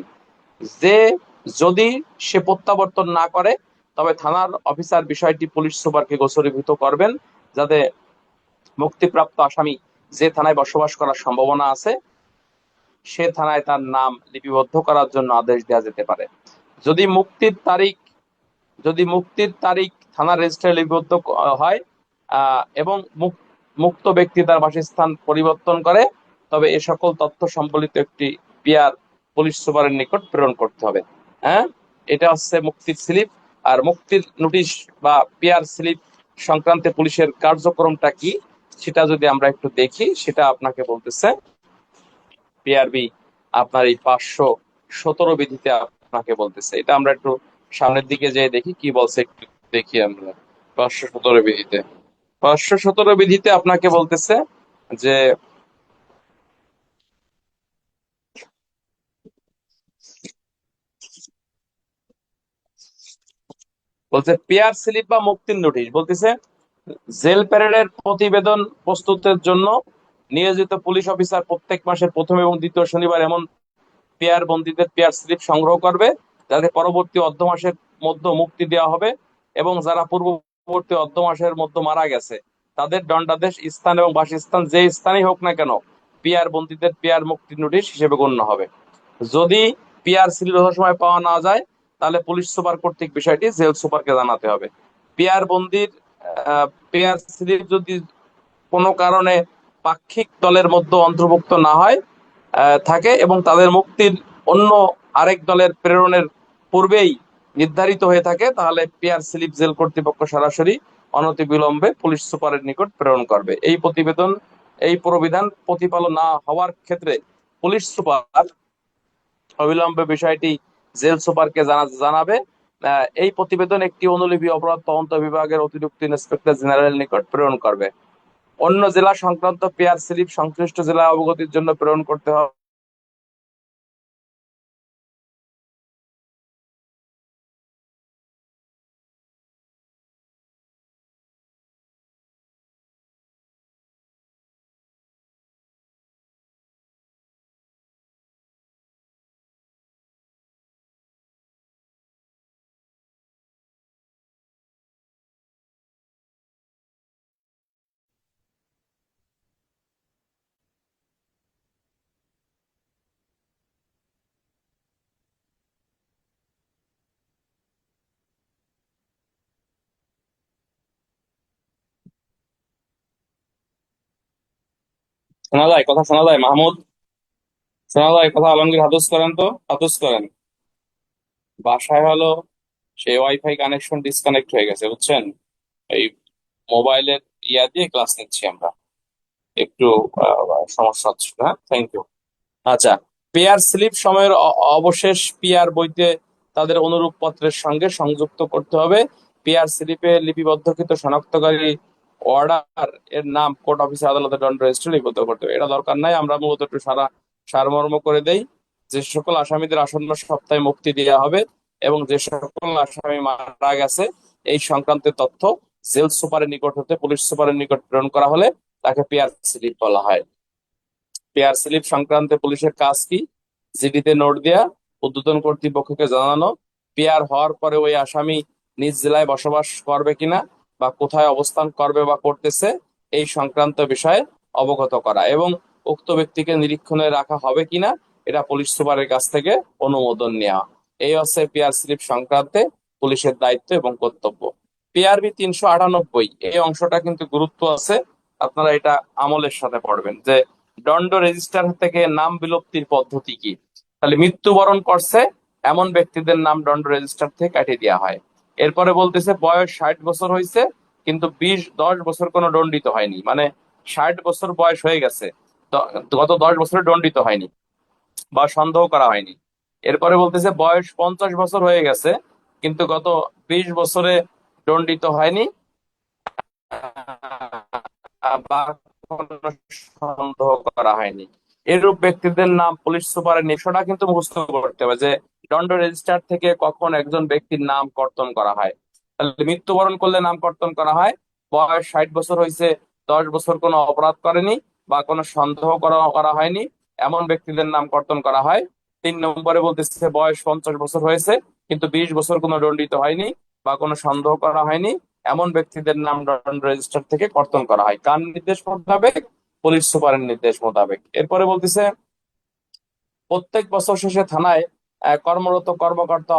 যে যদি সে প্রত্যাবর্তন না করে, তবে থানার অফিসার বিষয়টি পুলিশ সুপারকে গোচরীভূত করবেন, যাতে মুক্তিপ্রাপ্ত আসামি যে থানায় বসবাস করার সম্ভাবনা আছে সে থানায় তার নাম লিপিবদ্ধ করার জন্য আদেশ দেওয়া যেতে পারে। যদি মুক্তির তারিখ যদি মুক্তির তারিখ থানার রেজিস্ট্রারে লিপিবদ্ধ হয় এবং মুক্ত ব্যক্তি তার বাসস্থান পরিবর্তন করে, তবে এ সকল তথ্য সম্বলিত একটি পিআর পুলিশ সুপারের নিকট প্রেরণ করতে হবে। হ্যাঁ, এটা হচ্ছে মুক্তির স্লিপ। আর মুক্তির নোটিশ বা পিআর স্লিপ সংক্রান্তে পুলিশের কার্যক্রমটা কি সেটা যদি আমরা একটু দেখি, সেটা আপনাকে বলতেছে পিআরবি আপনার এই 517 বিধিতে আপনাকে বলতেছে। এটা আমরা একটু সামনের দিকে যেয়ে দেখি কি বলছে, একটু দেখি আমরা। 517 বিধিতে 517 বিধিতে আপনাকে বলতেছে যে বলছে পিআর স্লিপ বা মুক্তির নোটিশ বলতেছে জেল প্যারেডের প্রতিবেদন প্রস্তুতের জন্য নিয়োজিত পুলিশ অফিসার প্রত্যেক মাসের প্রথম এবং দ্বিতীয় শনিবার এমন পিআর বন্দীদের পিআর স্লিপ সংগ্রহ করবে যাতে পরবর্তী অর্ধ মাসের মধ্যে মুক্তি দেওয়া হবে, এবং যারা পূর্ববর্তী অর্ধ মাসের মধ্যে মারা গেছে তাদের দণ্ডাদেশ স্থান এবং বাসস্থান যে স্থানেই হোক না কেন পিআর বন্দীদের পিআর মুক্তি নোটিশ হিসেবে গণ্য হবে। যদি পিআর স্লিপ যথাসময়ে পাওয়া না যায় তাহলে পুলিশ সুপার কর্তৃক বিষয়টি জেল সুপারকে জানাতে হবে। পিআর বন্দির পিআর স্লিপ যদি কোনো কারণে পাক্ষিক দলের মধ্যে অন্তর্ভুক্ত না হয় থাকে এবং তাদের মুক্তির অন্য আরেক দলের প্রেরণের পূর্বেই নির্ধারিত হয়ে থাকে, তাহলে পিআর স্লিপ জেল কর্তৃপক্ষ সরাসরি অনতিবিলম্বে পুলিশ সুপারের নিকট প্রেরণ করবে। এই প্রবিধান প্রতিপালন না হওয়ার ক্ষেত্রে পুলিশ সুপার অবিলম্বে বিষয়টি জেল সুপারকে জানাবে। এই প্রতিবেদন একটি অনুলিপি অপরাধ তদন্ত বিভাগের অতিরিক্ত ইন্সপেক্টর জেনারেল নিকট প্রেরণ করবে। অন্য জেলা সংক্রান্ত পিআর স্লিপ সংশ্লিষ্ট জেলা অবগতির জন্য প্রেরণ করতে হবে। শোনা যায় কথা? শোনা যায় মাহমুদ? শোনা যায় কথা? আলমগীর হাদুস করেন তো, হাদুস করেন। বাসায় হলো সেই ওয়াইফাই কানেকশন ডিসকানেক্ট হয়ে গেছে, বুঝছেন? এই মোবাইলের ইয়া দিয়ে ক্লাস নিচ্ছি আমরা, একটু সমস্যা হচ্ছে। হ্যাঁ, থ্যাংক ইউ। আচ্ছা, পেয়ার স্লিপ সময়ের অবশেষ পিআর বইতে তাদের অনুরূপ পত্রের সঙ্গে সংযুক্ত করতে হবে। পিআর স্লিপে লিপিবদ্ধকৃত শনাক্তকারী অর্ডার এর নাম কোর্ট অফিসার আদালতের দণ্ড রেজিস্ট্রি লিপিবদ্ধ করতে হবে। এটা দরকার নাই, আমরা মূলত একটু সারমর্ম করে দেই। যে সকল আসামিদের আসন্ন সপ্তাহে মুক্তি দেওয়া হবে এবং যে সকল আসামি মারা গেছে এই সংক্রান্ত তথ্য জেল সুপারের নিকট হতে পুলিশ সুপারের নিকট প্রেরণ করা হলে তাকে পিআর স্লিপ বলা হয়। পেয়ার স্লিপ সংক্রান্তে পুলিশের কাজ কি? জিডিতে নোট দেয়া, ঊর্ধ্বতন কর্তৃপক্ষকে জানানো, পেয়ার হওয়ার পরে ওই আসামি নিজ জেলায় বসবাস করবে কিনা বা কোথায় অবস্থান করবে বা করতেছে এই সংক্রান্ত বিষয়ে অবগত করা, এবং উক্ত ব্যক্তিকে নিরীক্ষণে রাখা হবে কিনা এটা পুলিশ সুপারের কাছ থেকে অনুমোদন নেওয়া। এই হচ্ছে পেয়ার স্লিপ সংক্রান্তে পুলিশের দায়িত্ব এবং কর্তব্য। পিআরবি 398 এই অংশটা কিন্তু গুরুত্ব আছে, আপনারা এটা আমলের সাথে পড়বেন যে দণ্ড রেজিস্টার থেকে নাম বিলুপ্তির পদ্ধতি কি। তাহলে মৃত্যুবরণ করছে এমন ব্যক্তিদের নাম দণ্ড রেজিস্টার থেকে কাটিয়ে দেওয়া হয়। এরপরে বলতেছে বয়স 60 বছর হয়েছে কিন্তু 10 বছর কোনো দণ্ডিত হয়নি, মানে 60 বছর বয়স হয়ে গেছে, গত 10 বছরে দণ্ডিত হয়নি বা সন্দেহ করা হয়নি। এরপরে বলতেছে বয়স 50 বছর হয়ে গেছে কিন্তু গত 20 বছরে দণ্ডিত হয়নি বা কোনো সন্দেহ করা হয়নি। এরূপ ব্যক্তিদের নাম পুলিশ সুপারের নিশোটা কিন্তু মুখস্থ করতে হবে যে দণ্ড রেজিস্টার থেকে কখন একজন ব্যক্তির নাম কর্তন করা হয়। তাহলে মৃত্যুবরণ করলে নাম কর্তন করা হয়, বয়স 60 বছর হয়েছে, 10 বছর কোনো অপরাধ করেনি বা কোনো সন্দেহ করা হয়নি এমন ব্যক্তিদের নাম কর্তন করা হয়। 3 নম্বরে বলতেছে বয়স 50 বছর হয়েছে কিন্তু 20 বছর কোনো দণ্ডিত হয়নি বা কোনো সন্দেহ করা হয়নি এমন ব্যক্তিদের নাম দণ্ড রেজিস্টার থেকে কর্তন করা হয়। কার নির্দেশ মোতাবেক? পুলিশ সুপারের নির্দেশ মোতাবেক। এরপরে বলতেছে প্রত্যেক বছর শেষে থানায় কর্মরত কর্মকর্তা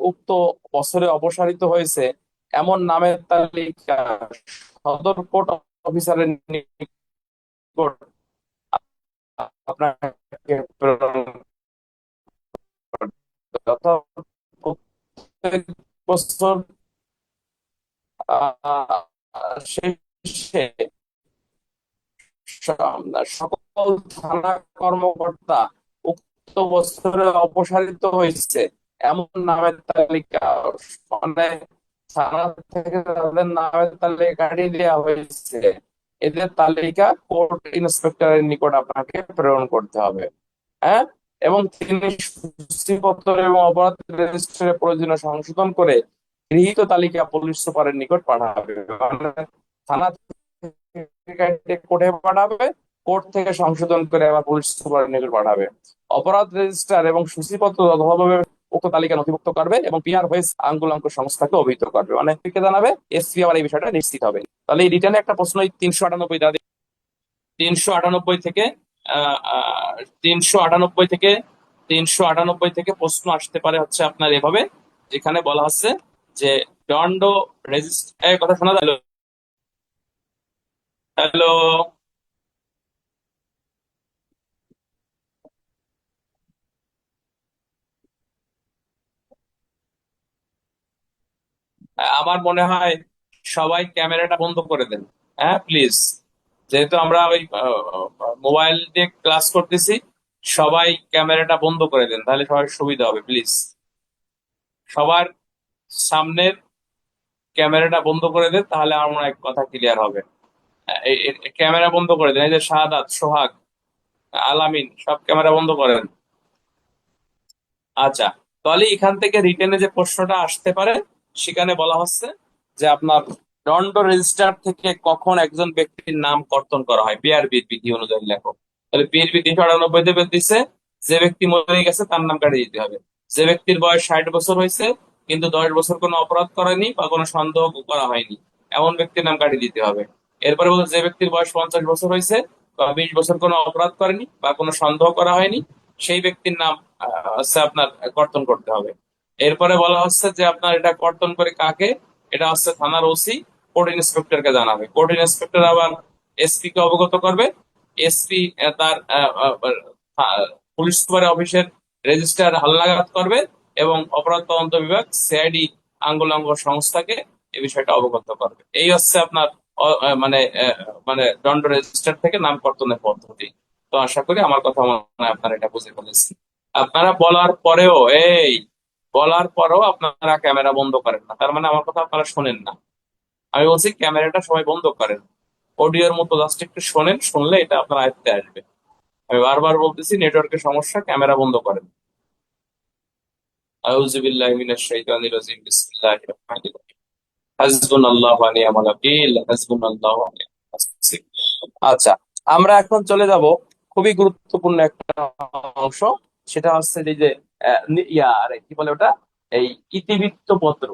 উক্ত বছরে অপসারিত হয়েছে এমন নামের তালিকা সদর কোর্ট অফিসারের নিকট আপনাকে প্রেরণ করতে হবে। অর্থাৎ প্রত্যেক বছর শেষে সকল থানা কর্মকর্তা উক্ত বছরে অপসারিত হয়েছে এমন নামের তালিকা, মানে থানা থেকে তাদের নামের তালিকা কাটিয়ে দেওয়া হয়েছে, এদের তালিকা কোর্ট ইন্সপেক্টরের নিকট আপনাকে প্রেরণ করতে হবে। হ্যাঁ, এবং তিনি সূচিপত্র এবং অপরাধ রেজিস্টারে প্রয়োজনীয় সংশোধন করে গৃহীত তালিকা পুলিশ সুপারের নিকট পাঠাবে। মানে থানা থেকে কোর্টে পাঠাবে, কোর্ট থেকে সংশোধন করে আবার পুলিশ সুপারের নিকট পাঠাবে। অপরাধ রেজিস্টার এবং সূচিপত্র যথাযথভাবে উক্ত তালিকা নথিভুক্ত করবে এবং পিআর হয়েছে আঙ্গুলাঙ্ক সংস্থাকে অভিহিত করবে, মানে কে জানাবে, এসপি আবার এই বিষয়টা নিশ্চিত হবে। তাহলে এই রিটার্নে একটা প্রশ্ন 398 দ্বারা 398 থেকে আহ আহ, 398 থেকে 398 থেকে প্রশ্ন আসতে পারে হচ্ছে আপনার এভাবে, যেখানে বলা হচ্ছে যে দণ্ড রেজিস্টার, কথা শোনা গেল? হ্যালো, আমার মনে হয় সবাই ক্যামেরাটা বন্ধ করে দেন। হ্যাঁ প্লিজ, যেহেতু আমরা ওই মোবাইল দিয়ে ক্লাস করতেছি, সবাই ক্যামেরাটা বন্ধ করে দেন, তাহলে সবার সুবিধা হবে প্লিজ। সবার সামনের ক্যামেরাটা বন্ধ করে দেন, তাহলে আমার মনে হয় কথা ক্লিয়ার হবে। ক্যামেরা বন্ধ করে দেন, এই যে শাহাদাত, সোহাগ, আলামিন, সব ক্যামেরা বন্ধ করেন। আচ্ছা, তাহলে এখান থেকে রিটেনে যে প্রশ্নটা আসতে পারে, সেখানে বলা হচ্ছে যে আপনার দণ্ড রেজিস্টার থেকে কখন একজন ব্যক্তির নাম কর্তন করা হয় বিআরবির বিধি অনুযায়ী লেখো। তাহলে বিআরবি 398 দিচ্ছে যে ব্যক্তি মরে গেছে তার নাম কাটিয়ে দিতে হবে। যে ব্যক্তির বয়স 60 বছর হয়েছে কিন্তু 10 বছর কোনো অপরাধ করেনি বা কোনো সন্দেহ করা হয়নি, এমন ব্যক্তির নাম কাটিয়ে দিতে হবে। এরপরে বলছে যে ব্যক্তির বয়স 50 বছর হয়েছে বা 20 বছর কোনো অপরাধ করেনি বা কোনো সন্দেহ করা হয়নি, সেই ব্যক্তির নাম হচ্ছে আপনার কর্তন করতে হবে। এরপরে বলা হচ্ছে যে আপনার এটা কর্তন করে কাকে, এটা হচ্ছে থানার ওসি কোর্ট ইন্সপেক্টরকে জানাবে, কোর্ট ইন্সপেক্টর আবার এসপি কে অবগত করবে, এসপি তার পুলিশ সুপারের অফিসের রেজিস্টার হালনাগাদ করবে এবং অপরাধ তদন্ত বিভাগ সিআইডি আঙ্গুলাঙ্গ সংস্থাকে এই বিষয়টা অবগত করবে। এই হচ্ছে আপনার মানে মানে দণ্ড রেজিস্টার থেকে নাম কর্তনের পদ্ধতি। তো আশা করি আমার কথা মনে হয় আপনারা এটা বুঝে ফেলেছেন। আপনারা বলার পরেও বলার পরেও আপনারা ক্যামেরা বন্ধ করেন না, তার মানে আমার কথা আপনারা শোনেন না। আমি বলছি ক্যামেরাটা সবাই বন্ধ করেন, অডিওর মতো জাস্ট একটু শোনেন, শুনলে এটা আপনার আয়ত্তে আসবে। আমি বারবার বলতেছি নেটওয়ার্কের সমস্যা, ক্যামেরা বন্ধ করেন। আউযু বিল্লাহি মিনাশ শাইতানির রাজিম, বিসমিল্লাহির রহমানির রহিম। হাসবুনাল্লাহু ওয়া নি'মাল ওয়াকিল, হাসবুনাল্লাহু ওয়া নি'মাল ওয়াকিল। আচ্ছা, আমরা এখন চলে যাব খুবই গুরুত্বপূর্ণ একটা অংশ, সেটা হচ্ছে এই যে আরে কি বলে ওটা, এই ইতিবৃত্ত পত্র।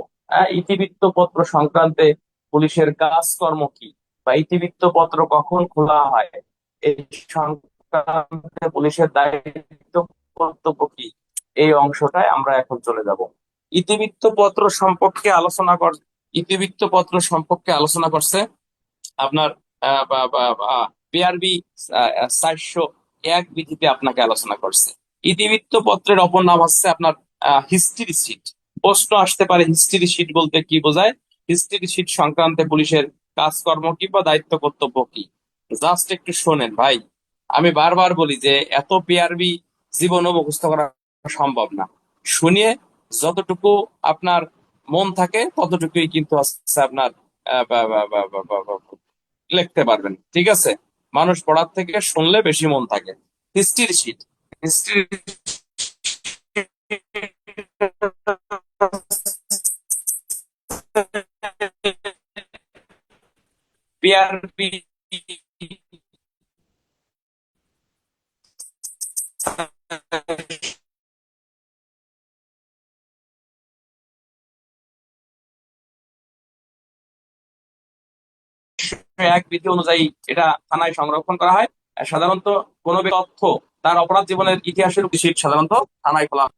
ইতিবৃত্ত পত্র সংক্রান্তে পুলিশের কাজকর্ম কি, বা ইতিবৃত্ত পত্র কখন খোলা হয়, এই সংক্রান্তে পুলিশের দায়িত্ব কর্তব্য কি, এই অংশটায় আমরা এখন চলে যাব। ইতিবৃত্ত পত্র সম্পর্কে আলোচনা কর ইতিবৃত্ত পত্র সম্পর্কে আলোচনা করছে আপনার বিআরবি 401 বিধিতে আপনাকে আলোচনা করছে। ইতিবৃত্ত পত্রের অপর নাম হচ্ছে আপনার হিস্ট্রি শিট। প্রশ্ন আসতে পারে হিস্ট্রি শিট বলতে কি বোঝায়, হিস্ট্রি শিট সংক্রান্তে পুলিশের কাজকর্ম কি বা দায়িত্ব কর্তব্য কি। জাস্ট একটু শোনেন ভাই, আমি বারবার বলি যে এত বিআরবি জীবনও মুখস্থ করা সম্ভব না। শুনিয়ে যতটুকু আপনার মন থাকে ততটুকুই কিন্তু হচ্ছে আপনার আহ, বা- বা- বা- বা- বা- বা- লিখতে পারবেন, ঠিক আছে? মানুষ পড়ার থেকে শুনলে বেশি মন থাকে। হিস্ট্রি শিট, হিস্ট্রি পিআরপি 1 বিধি অনুযায়ী এটা থানায় সংরক্ষণ করা হয়। সাধারণত কোনো তথ্য তার অপরাধ জীবনের ইতিহাসের শীট সাধারণত থানায় খোলা হয়।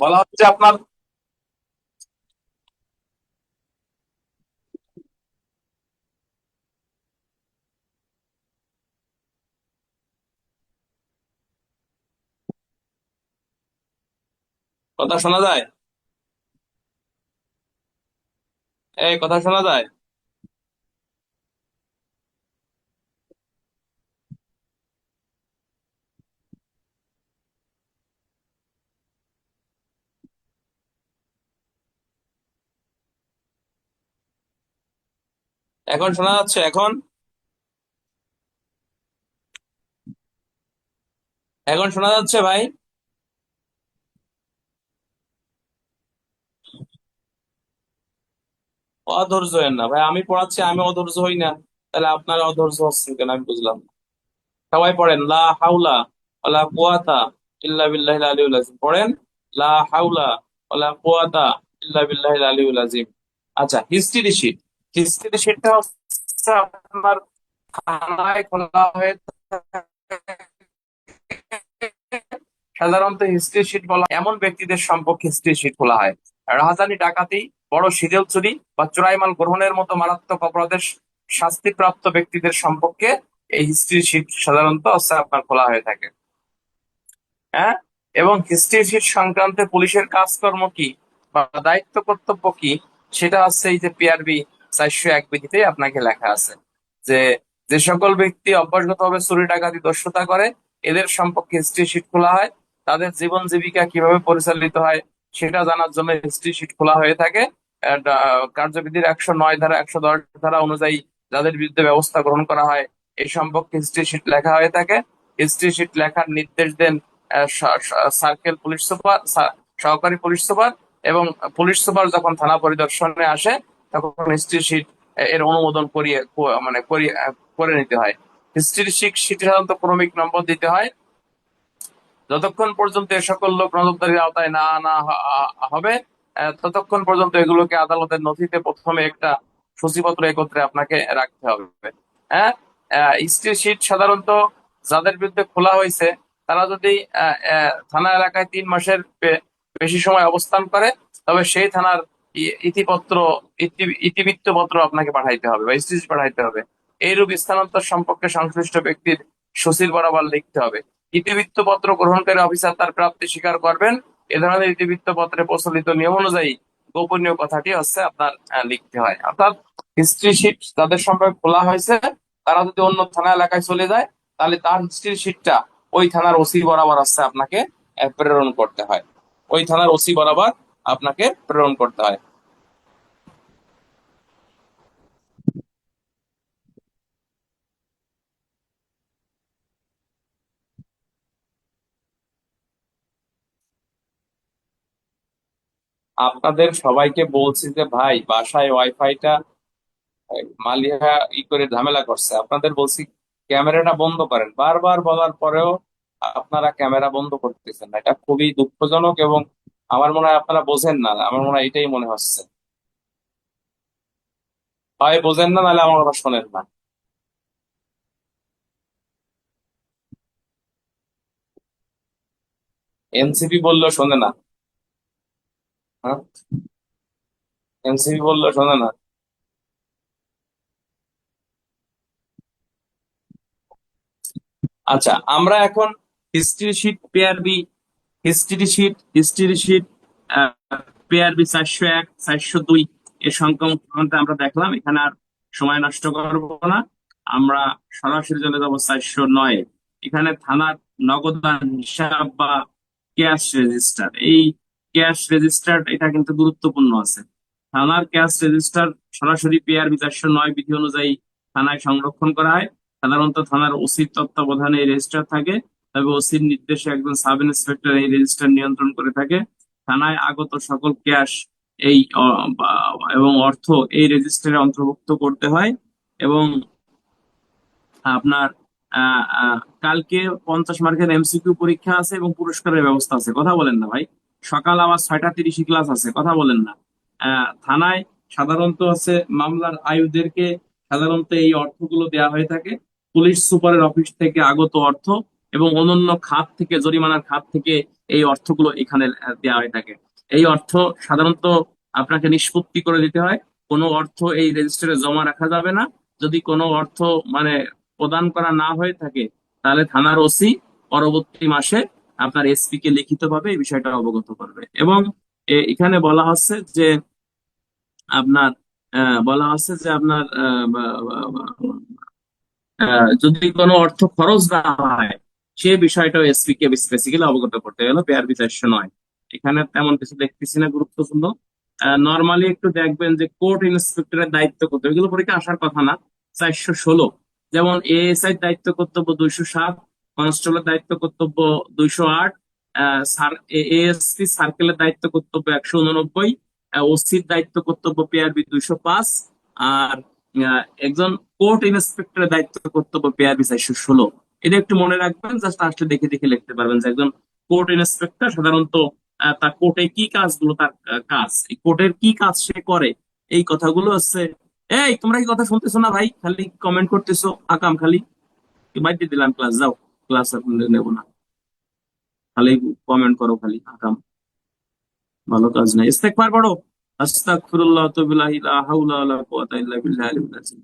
বলা হচ্ছে আপনার কথা শোনা যায়? এই কথা শোনা যায়? এখন শোনা যাচ্ছে এখন? এখন শোনা যাচ্ছে ভাই? অধৈর্য হইন না ভাই, আমি পড়াচ্ছি, আমি অধৈর্য হই না? তাহলে আপনারা অধৈর্য হচ্ছেন কেন আমি বুঝলাম না। সবাই পড়েন লা হাউলা ওয়ালা কুওয়াতা ইল্লা বিল্লাহিল আলিয়্যিল আযীম, পড়েন লা হাউলা ওয়ালা কুওয়াতা ইল্লা বিল্লাহিল আলিয়্যিল আযীম। আচ্ছা, হিস্ট্রি শিট। হিস্ট্রি শিটটা হচ্ছে আপনার থানায় খোলা হয়ে সাধারণত হিস্ট্রি শিট বলা এমন ব্যক্তিদের সম্পর্কে হিস্ট্রি শিট খোলা হয়। রাহাজানি, ডাকাতি, বড় সিরিয়াল চুরি বা চোরাই মাল গ্রহণের মতো মারাত্মক অপরাধের শাস্তিপ্রাপ্ত ব্যক্তিদের সম্পর্কে এই হিস্ট্রি শিট সাধারণত হচ্ছে আপনার খোলা হয়ে থাকে। হ্যাঁ, এবং হিস্ট্রি শিট সংক্রান্তে পুলিশের কাজকর্ম কি বা দায়িত্ব কর্তব্য কি, সেটা হচ্ছে এই যে পিআরবি 401 বিধিতে আপনাকে লেখা আছে যে যে সকল ব্যক্তি অভ্যাসগতভাবে চুরি ডাকাতি দস্যুতা করে এদের সম্পর্কে হিস্ট্রি শিট খোলা হয়। তাদের জীবন জীবিকা কিভাবে পরিচালিত হয় সেটা জানার জন্য হিস্ট্রি শিট খোলা হয়ে থাকে। কার্যবিধির 109 ধারা 110 ধারা অনুযায়ী যাদের বিরুদ্ধে ব্যবস্থা গ্রহণ করা হয় এই সম্পর্কে হিস্ট্রি শিট লেখা হয়ে থাকে। হিস্ট্রি শিট লেখার নির্দেশ দেন সার্কেল পুলিশ সুপার, সহকারী পুলিশ সুপার, এবং পুলিশ সুপার যখন থানা পরিদর্শনে আসে তখন হিস্ট্রি শিট এর অনুমোদন করিয়ে মানে করে নিতে হয়। হিস্ট্রি শিট সাধারণত ক্রমিক নম্বর দিতে হয়। যতক্ষণ পর্যন্ত এ সকল লোক নজরদারির আওতায় না আনা হবে ততক্ষণ পর্যন্ত এগুলোকে আদালতের নথিতে প্রথমে একটা সূচিপত্র একত্রে আপনাকে রাখতে হবে। হ্যাঁ, হিস্ট্রি শিট সাধারণত যাদের বিরুদ্ধে খোলা হয়েছে তারা যদি থানা এলাকায় 3 মাসের বেশি সময় অবস্থান করে তবে সেই থানার ইতিপত্র ইতিবৃত্ত পত্র আপনাকে পাঠাইতে হবে বা হিস্ট্রি পাঠাইতে হবে। এইরূপ স্থানান্তর সম্পর্কে সংশ্লিষ্ট ব্যক্তির সচিব বরাবর লিখতে হবে। ইতিবৃত্ত পত্র গ্রহণকারী অফিসার তার প্রাপ্তি স্বীকার করবেন। এ ধরনের ইতিবৃত্ত পত্রে প্রচলিত নিয়ম অনুযায়ী গোপনীয় কথাটি হচ্ছে আপনার লিখতে হয়। অর্থাৎ হিস্ট্রি শিট যাদের সম্পর্কে খোলা হয়েছে তারা যদি অন্য থানা এলাকায় চলে যায় তাহলে তার হিস্ট্রি শিটটা ওই থানার ওসি বরাবর হচ্ছে আপনাকে প্রেরণ করতে হয়। ওই থানার ওসি বরাবর আপনাকে প্রেরণ করতে হয়। আপনাদের সবাইকে বলছি যে ভাই বাসায় ওয়াইফাইটা মালিহা করে ঝামেলা করছে, আপনাদের বলছি ক্যামেরাটা বন্ধ করেন, বারবার বলার পরেও আপনারা ক্যামেরা বন্ধ করতেছেন না। এটা খুবই দুঃখজনক এবং আমার মনে হয় আপনারা বোঝেন না, আমার মনে হয় এটাই মনে হচ্ছে। হয় বোঝেন না নাহলে আমার কথা শোনেন না। এনসিপি বললেও শোনে না। হ্যাঁ, এনসিপি বললেও শোনে না। আচ্ছা, আমরা এখন history sheet PRB, history sheet PRB 401 402 এর সংক্রান্ত আমরা দেখলাম। এখানে আর সময় নষ্ট করবো না, আমরা সরাসরি চলে যাবো 409। এখানে থানার নগদান হিসাব বা ক্যাশ রেজিস্টার। এই ক্যাশ রেজিস্টার এটা কিন্তু গুরুত্বপূর্ণ আছে। থানার ক্যাশ রেজিস্টার সরাসরি পিআরবি 409 বিধি অনুযায়ী থানায় সংরক্ষণ করা হয়। সাধারণত থানার ওসির তত্ত্বাবধানে এই রেজিস্টার থাকে, তবে ওসির নির্দেশে একজন সাব ইন্সপেক্টর এই রেজিস্টার নিয়ন্ত্রণ করে থাকে। থানায় আগত সকল ক্যাশ এই এবং অর্থ এই রেজিস্টারে অন্তর্ভুক্ত করতে হয়। এবং আপনার কালকে 50 মার্কের এমসিকিউ পরীক্ষা আছে এবং পুরস্কারের ব্যবস্থা আছে, কথা বলেন না ভাই। সকাল আবার 6টা 30 ক্লাস আছে, কথা বলেন না। থানায় সাধারণত আছে মামলার আয়ুদেরকে সাধারণত এই অর্থগুলো দেওয়া হয়ে থাকে, পুলিশ সুপারের অফিস থেকে আগত অর্থ এবং অন্যান্য খাত থেকে, জরিমানার খাত থেকে এই অর্থগুলো এখানে দেওয়া হয়ে থাকে। এই অর্থ সাধারণত আপনাকে নিষ্পত্তি করে দিতে হয়। কোনো অর্থ এই রেজিস্টারে জমা রাখা যাবে না। যদি কোনো অর্থ মানে প্রদান করা না হয়ে থাকে, তাহলে থানার ওসি পরবর্তী মাসে আপনার এসপি কে লিখিতভাবে এই বিষয়টা অবগত করবে। এবং এখানে বলা হচ্ছে যে আপনার আপনার যদি কোনো অর্থ খরচ না হয়, সে বিষয়টাও এসপি কে স্পেসিক্যালি অবগত করতে গেল, পেয়ার বিচার্য নয়। এখানে তেমন কিছু দেখতেছি না গুরুত্বপূর্ণ। নর্মালি একটু দেখবেন যে কোর্ট ইন্সপেক্টরের দায়িত্ব কর্তব্য, এগুলো পরীক্ষা আসার কথা না। 416, যেমন এএসআই দায়িত্ব কর্তব্য 207, কনস্টেবলের দায়িত্ব কর্তব্য 208, এএসপি সার্কেলের দায়িত্ব কর্তব্য 189, ওসির দায়িত্ব কর্তব্য পেয়ারবি 205, আর একজন কোর্ট ইন্সপেক্টরের দায়িত্ব কর্তব্য পেয়ারবি 416। এটা একটু মনে রাখবেন, জাস্ট আসলে দেখে দেখে লিখতে পারবেন যে একজন কোর্ট ইন্সপেক্টর সাধারণত তার কোর্টে কি কাজগুলো, তার কাজ, এই কোর্টের কি কাজ সে করে, এই কথাগুলো হচ্ছে। এই তোমরা কি কথা শুনতেছো না ভাই? খালি কমেন্ট করতেছো আকাম, খালি বাদ দিয়ে দিলাম ক্লাস, যাও ক্লাস নেবো না, খালি কমেন্ট করো, খালি আকাম, ভালো কাজ নাই। ইস্তেগফার পড়ো। আস্তাগফিরুল্লাহ ওয়া লা হাওলা ওয়া লা কুওয়াতা ইল্লা বিল্লাহিল আলিয়্যিল আযীম।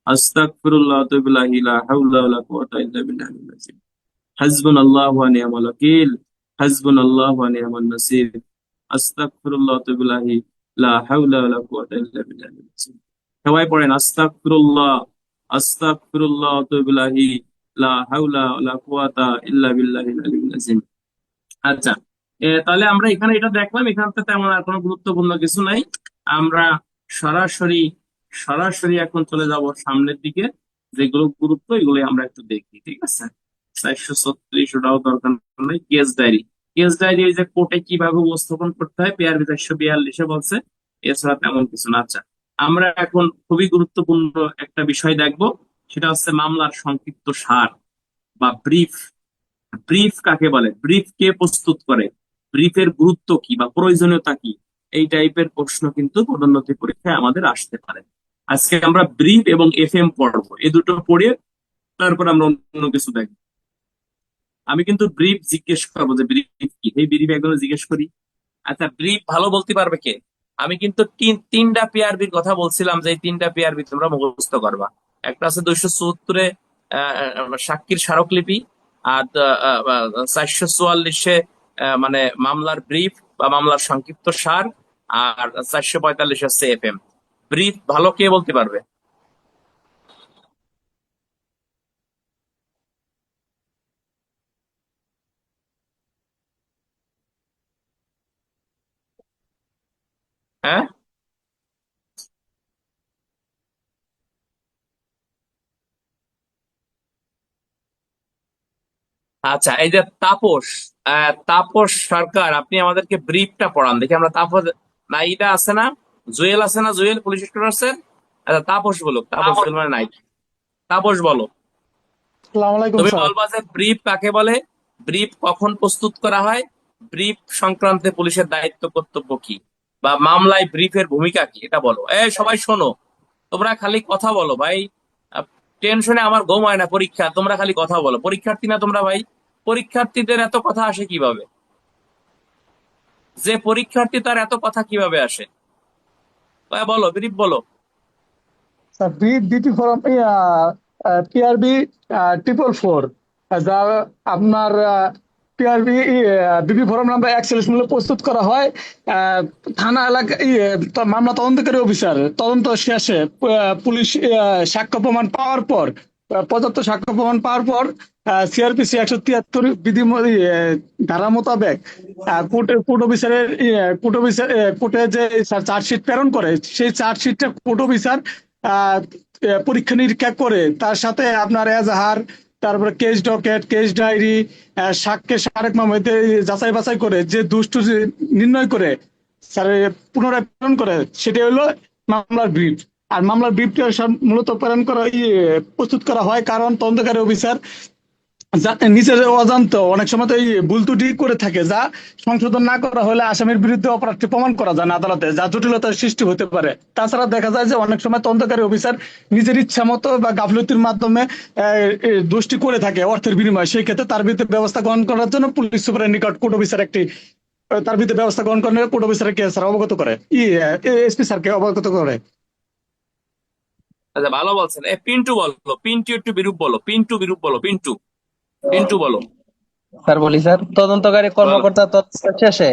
আস্তাগফিরুল্লাহ ওয়া লা হাওলা ওয়া লা কুওয়াতা ইল্লা বিল্লাহিল আযীম। হাসবুনাল্লাহু ওয়া নি'মাল ওয়াকিল। হাসবুনাল্লাহু ওয়া নি'মান নাসির। আস্তাগফিরুল্লাহ ওয়া লা হাওলা ওয়া লা কুওয়াতা ইল্লা বিল্লাহিল আযীম। সবাই পড়েন আস্তাগফিরুল্লাহ, আস্তাগফিরুল্লাহ ওয়া লা হাওলা ওয়া লা কুওয়াতা ইল্লা বিল্লাহিল আলিয়্যিল আযীম। আচ্ছা, তাহলে আমরা এখানে এটা দেখলাম, এখানে তেমন আর কোনো গুরুত্বপূর্ণ কিছু নাই। আমরা সরাসরি সরাসরি এখন চলে যাব সামনের দিকে, যেগুলো গুরুত্ব এগুলো আমরা একটু দেখি, ঠিক আছে? 436, ওটাও দরকার নেই। কেস ডায়েরি, কেস ডায়েরি এই যে কোর্টে কিভাবে উপস্থাপন করতে হয় পেয়ার 442 বলছে, এছাড়া তেমন কিছু না। আচ্ছা, আমরা এখন খুবই গুরুত্বপূর্ণ একটা বিষয় দেখব, সেটা হচ্ছে মামলার সংক্ষিপ্ত সার বা ব্রিফ। ব্রিফ কাকে বলে, ব্রিফ কে প্রস্তুত করে, ব্রিফের গুরুত্ব কি বা প্রয়োজনীয়তা কি, এই টাইপের প্রশ্ন কিন্তু পদোন্নতি পরীক্ষায় আমাদের আসতে পারে। আজকে আমরা ব্রিফ এবং এফএম পড়বো, এই দুটো পড়ে তারপর আমরা অন্য কিছু দেখবো। আমি কিন্তু ব্রিফ জিজ্ঞেস করবো যে ব্রিফ কি, এই ব্রিফ একদম জিজ্ঞেস করি। আচ্ছা, ব্রিফ ভালো বলতে পারবে কে? আমি কিন্তু তিনটা পিআরবির কথা বলছিলাম যে এই তিনটা পিআরবি তোমরা মুখস্থ করবা। একটা আছে 274-এ সাক্ষীর স্মারকলিপি, আর 444-এ মানে মামলার ব্রিফ বা মামলার সংক্ষিপ্ত সার, আর 445 হচ্ছে এফএম। ব্রিফ ভালো কে বলতে পারবে? হ্যাঁ, আচ্ছা, এই যে তাপস, তাপস সরকার, আপনি আমাদেরকে ব্রিফটা পড়ান দেখি। আমরা তাপস, না এটা আছে না, জুয়েল আছে না, জুয়েল পুলিশ স্টোর। আচ্ছা, তাপস বলো, তাপস জুয়েল মানে নাই। তাপস বলো, আসসালামু আলাইকুম তুমি স্যার। বলবা যে ব্রিফ কাকে বলে, ব্রিফ কখন প্রস্তুত করা হয়, ব্রিফ সংক্রান্তে পুলিশের দায়িত্ব কর্তব্য কি, বা মামলায় ব্রিফের ভূমিকা কি, এটা বলো। সবাই শোনো, তোমরা খালি কথা বলো ভাই। টেনশনে আমার ঘুম হয় না, পরীক্ষা, তোমরা খালি কথা বলো। পরীক্ষার্থী না তোমরা ভাই? পরীক্ষার্থীদের এত কথা আসে কিভাবে? যে পরীক্ষার্থী তার এত কথা কিভাবে আসে? বলো, ব্রিফ বলো। স্যার বিটি ফরম পিআরবি 444, যা আপনার পিআরবি বিপি ফরম নাম্বার 41 মূল্য প্রস্তুত করা হয় থানা এলাকা মামলা তদন্তকারী অফিসার তদন্ত শেষে পুলিশ সাক্ষ্য প্রমাণ পাওয়ার পর, পর্যাপ্ত সাক্ষ্য প্রমাণ পাওয়ার পর সিআরপিসি 173 বিধি ধারা মোতাবেক কোর্ট অফিসারের কোর্টে যে চার্জশিট প্রেরণ করে, সেই চার্জশিটটা কোর্ট অফিসার আহ, পরীক্ষা নিরীক্ষা করে তার সাথে আপনার এজাহার, তারপরে কেস ডকেট, কেস ডায়েরি, সাক্ষ্যের স্মারক মামলাতে যাচাই বাছাই করে যে দুষ্টু নির্ণয় করে স্যার পুনরায় প্রেরণ করে, সেটা হলো মামলার ব্রিফ। আর মামলার বিবৃতি মূলত প্রেরণ করা প্রস্তুত করা হয় কারণ তদন্তকারী অফিসার নিজের অজান্ত অনেক সময় তো এই ভুল ত্রুটি করে থাকে, যা সংশোধন না করা হলে আসামির বিরুদ্ধে অপরাধটি প্রমাণ করা যায় না আদালতে, যা জটিলতার সৃষ্টি হতে পারে। তাছাড়া দেখা যায় যে অনেক সময় তদন্তকারী অফিসার নিজের ইচ্ছা মতো বা গাফলতির মাধ্যমে দোষটি করে থাকে অর্থের বিনিময়ে। সেই ক্ষেত্রে তার বিরুদ্ধে ব্যবস্থা গ্রহণ করার জন্য পুলিশ সুপারের নিকট কোর্ট অফিসার তার বিরুদ্ধে ব্যবস্থা গ্রহণ করে কোর্ট অফিসারকে স্যার অবগত করে, এসপি স্যারকে অবগত করে। আচ্ছা, ভালো বলছেন। পিন্টু বলো, পিন্টু একটু বিরূপ বলো, পিন্টু বিরূপ বলো, পিন্টু পিন্টু বলো। স্যার বলি স্যার, তদন্তকারী বলো। কর্মকর্তা তদন্ত শেষে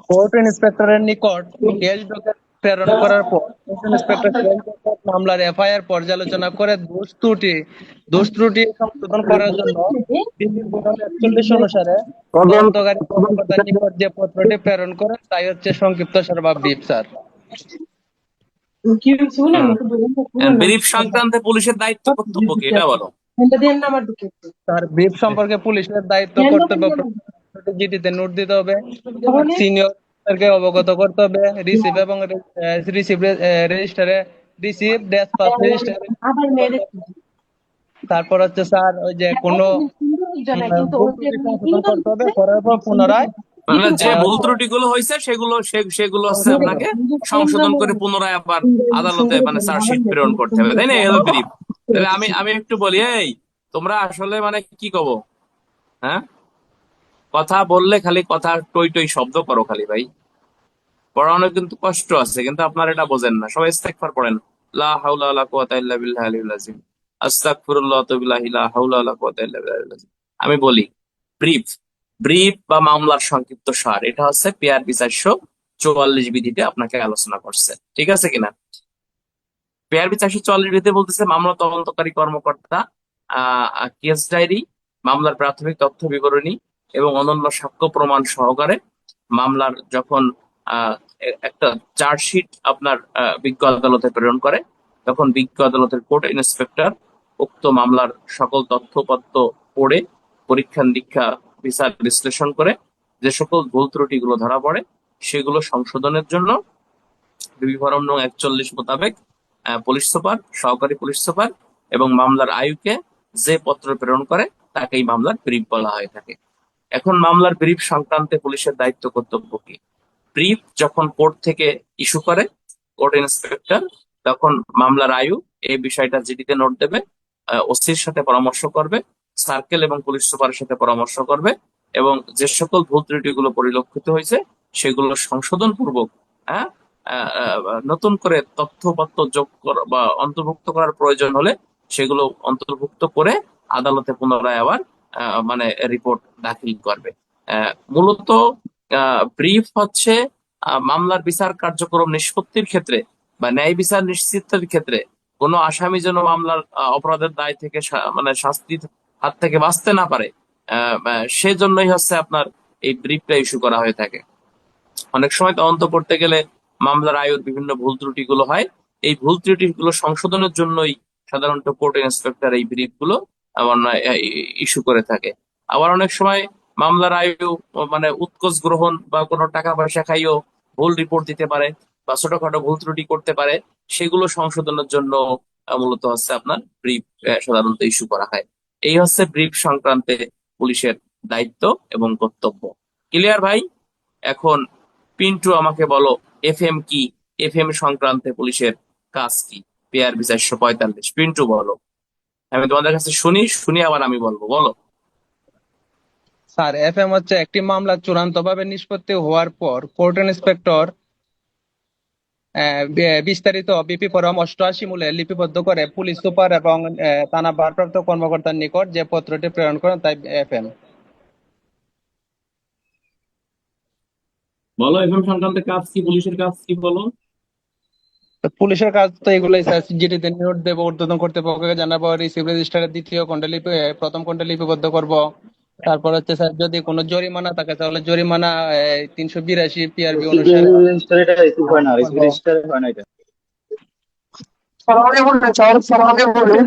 কোর্ট ইন্সপেক্টরের নিকট কেস ডকেট প্রেরণ করার পর কোর্ট ইন্সপেক্টর কেস ডকেট মামলার এফআইআর পর্যালোচনা করে দোষ ত্রুটি সংশোধন করার জন্য বিধি বিধান 41 অনুসারে তদন্তকারী কর্মকর্তার নিকট যে পত্রটি প্রেরণ করে তাই হচ্ছে সংক্ষিপ্ত সার বা ব্রিফ স্যার। ব্রিফ সংক্রান্তে পুলিশের দায়িত্ব কর্তব্য কি এটা বলো। স্যার ব্রিফ সম্পর্কে পুলিশের দায়িত্ব কর্তব্য জিডিতে নোট দিতে হবে, সিনিয়র কে অবগত করতে হবে, রিসিভ এবং রিসিভ রেজিস্টারে রিসিভ ডেসপাচ রেজিস্টারে। তারপর হচ্ছে স্যার ওই যে কোনো ভুল ত্রুটি সংশোধন করতে হবে, করার পর পুনরায় মানে যে ভুল ত্রুটি গুলো হয়েছে সেগুলো হচ্ছে আপনাকে সংশোধন করে পুনরায় আবার আদালতে মানে চার্জশিট প্রেরণ করতে হবে, তাই না? এই হলো ব্রিফ। তাহলে আমি একটু বলি, এই তোমরা আসলে মানে কি কব, হ্যাঁ, কথা বললে খালি কথা টই টই শব্দ করো খালি ভাই। পড়ানো কিন্তু কষ্ট আছে, কিন্তু আপনারা এটা বোঝেন না। সবাই ইস্তেগফার পড়েন, লা হাওলা ওয়ালা কুওয়াতা ইল্লা বিল্লাহিল আলিয়্যিল আযীম, আস্তাগফিরুল্লাহ ওয়া আতুবু ইলাইহি, লা হাওলা ওয়ালা কুওয়াতা ইল্লা বিল্লাহিল আযীম। আমি বলি, ব্রিফ ব্রিফ বা মামলার সংক্ষিপ্ত সার, এটা হচ্ছে পিআরবি 444 বিধিতে আপনাকে আলোচনা করছে, ঠিক আছে কিনা? পিআরবি 444 বিধিতে বলতেছে মামলা তদন্তকারী কর্মকর্তা কেস ডায়েরি, মামলার প্রাথমিক তথ্য বিবরণী এবং অন্যান্য সাক্ষ্য প্রমাণ সহকারে মামলার যখন একটা চার্জশিট আপনার বিজ্ঞ আদালতে প্রেরণ করে, তখন বিজ্ঞ আদালতের কোর্ট ইন্সপেক্টর উক্ত মামলার সকল তথ্যপত্র পড়ে পরীক্ষা নিরীক্ষা বিচার বিশ্লেষণ করে যে সকল ভুল ত্রুটিগুলো ধরা পড়ে সেগুলো সংশোধনের জন্য বিবরণ নং 41 মোতাবেক পুলিশ সুপার, সহকারী পুলিশ সুপার এবং মামলার আয়ুকে যে পত্র প্রেরণ করে তাকেই মামলার ব্রিফ বলা হয়ে থাকে। এখন মামলার ব্রিফ সংক্রান্তে পুলিশের দায়িত্ব কর্তব্য কি? ব্রিফ যখন কোর্ট থেকে ইস্যু করে কোর্ট ইন্সপেক্টর, তখন মামলার আয়ু এই বিষয়টা জিডিতে নোট দেবে, ওসির সাথে পরামর্শ করবে, সার্কেল এবং পুলিশ সুপারের সাথে পরামর্শ করবে এবং যে সকল ভুল ত্রুটিগুলো পরিলক্ষিত হয়েছে সেগুলো সংশোধন পূর্বক হ্যাঁ নতুন করে তথ্যপত্র যোগ করা বা অন্তর্ভুক্ত করার প্রয়োজন হলে সেগুলো অন্তর্ভুক্ত করে আদালতে পুনরায় আবার মানে রিপোর্ট দাখিল করবে। মূলত ব্রিফ হচ্ছে মামলার বিচার কার্যক্রম নিষ্পত্তির ক্ষেত্রে বা ন্যায় বিচার নিশ্চিতের ক্ষেত্রে কোনো আসামি যেন মামলার অপরাধের দায় থেকে মানে শাস্তির হাত থেকে বাঁচতে না পারে, সেজন্যই হচ্ছে আপনার এই ব্রিফটা ইস্যু করা হয়ে থাকে। অনেক সময় তদন্ত করতে গেলে মামলার আয়ুর বিভিন্ন ভুল ত্রুটি গুলো হয়, এই ভুল ত্রুটি গুলো সংশোধনের জন্যই সাধারণত কোর্ট ইন্সপেক্টর এই ব্রিফ গুলো ইস্যু করে থাকে। আবার অনেক সময় মামলার আয়ু মানে উৎকোচ গ্রহণ বা কোনো টাকা পয়সা খাইও ভুল রিপোর্ট দিতে পারে বা ছোটখাটো ভুল ত্রুটি করতে পারে, সেগুলো সংশোধনের জন্য মূলত হচ্ছে আপনার ব্রিফ সাধারণত ইস্যু করা হয়। এই হচ্ছে ব্রিফ সংক্রান্তে পুলিশের দায়িত্ব এবং কর্তব্য। ক্লিয়ার ভাই? এখন পিন্টু আমাকে বলো, এফএম কি? এফএম সংক্রান্তে পুলিশের কাজ কি? পিআরবি 445। পিন্টু বলো, আমি তোমাদের কাছে শুনি আবার আমি বলবো, বলো। স্যার এফএম হচ্ছে একটি মামলা চূড়ান্তভাবে নিষ্পত্তি হওয়ার পর কোর্ট ইন্সপেক্টর বিস্তারিত বিপি ফরম 88 মূলে লিপিবদ্ধ করে পুলিশ সুপার এবং থানা ভারপ্রাপ্ত কর্মকর্তার নিকট যে পত্রটি প্রেরণ করেন তাই এফএম। বলো এফএম সংক্রান্তে কাজ কি, পুলিশের কাজ কি বলো। পুলিশের কাজ তো এগুলোই স্যার, চিঠিতে নোট দেবো, ঊর্ধ্বতন কর্তৃপক্ষকে জানাবো, রিসিভ রেজিস্টারের দ্বিতীয় খণ্ডে প্রথম খণ্ডে লিপিবদ্ধ করব। তারপর হচ্ছে স্যার যদি কোনো জরিমানা থাকে তাহলে জরিমানা 382 পিআরবি অনুসারে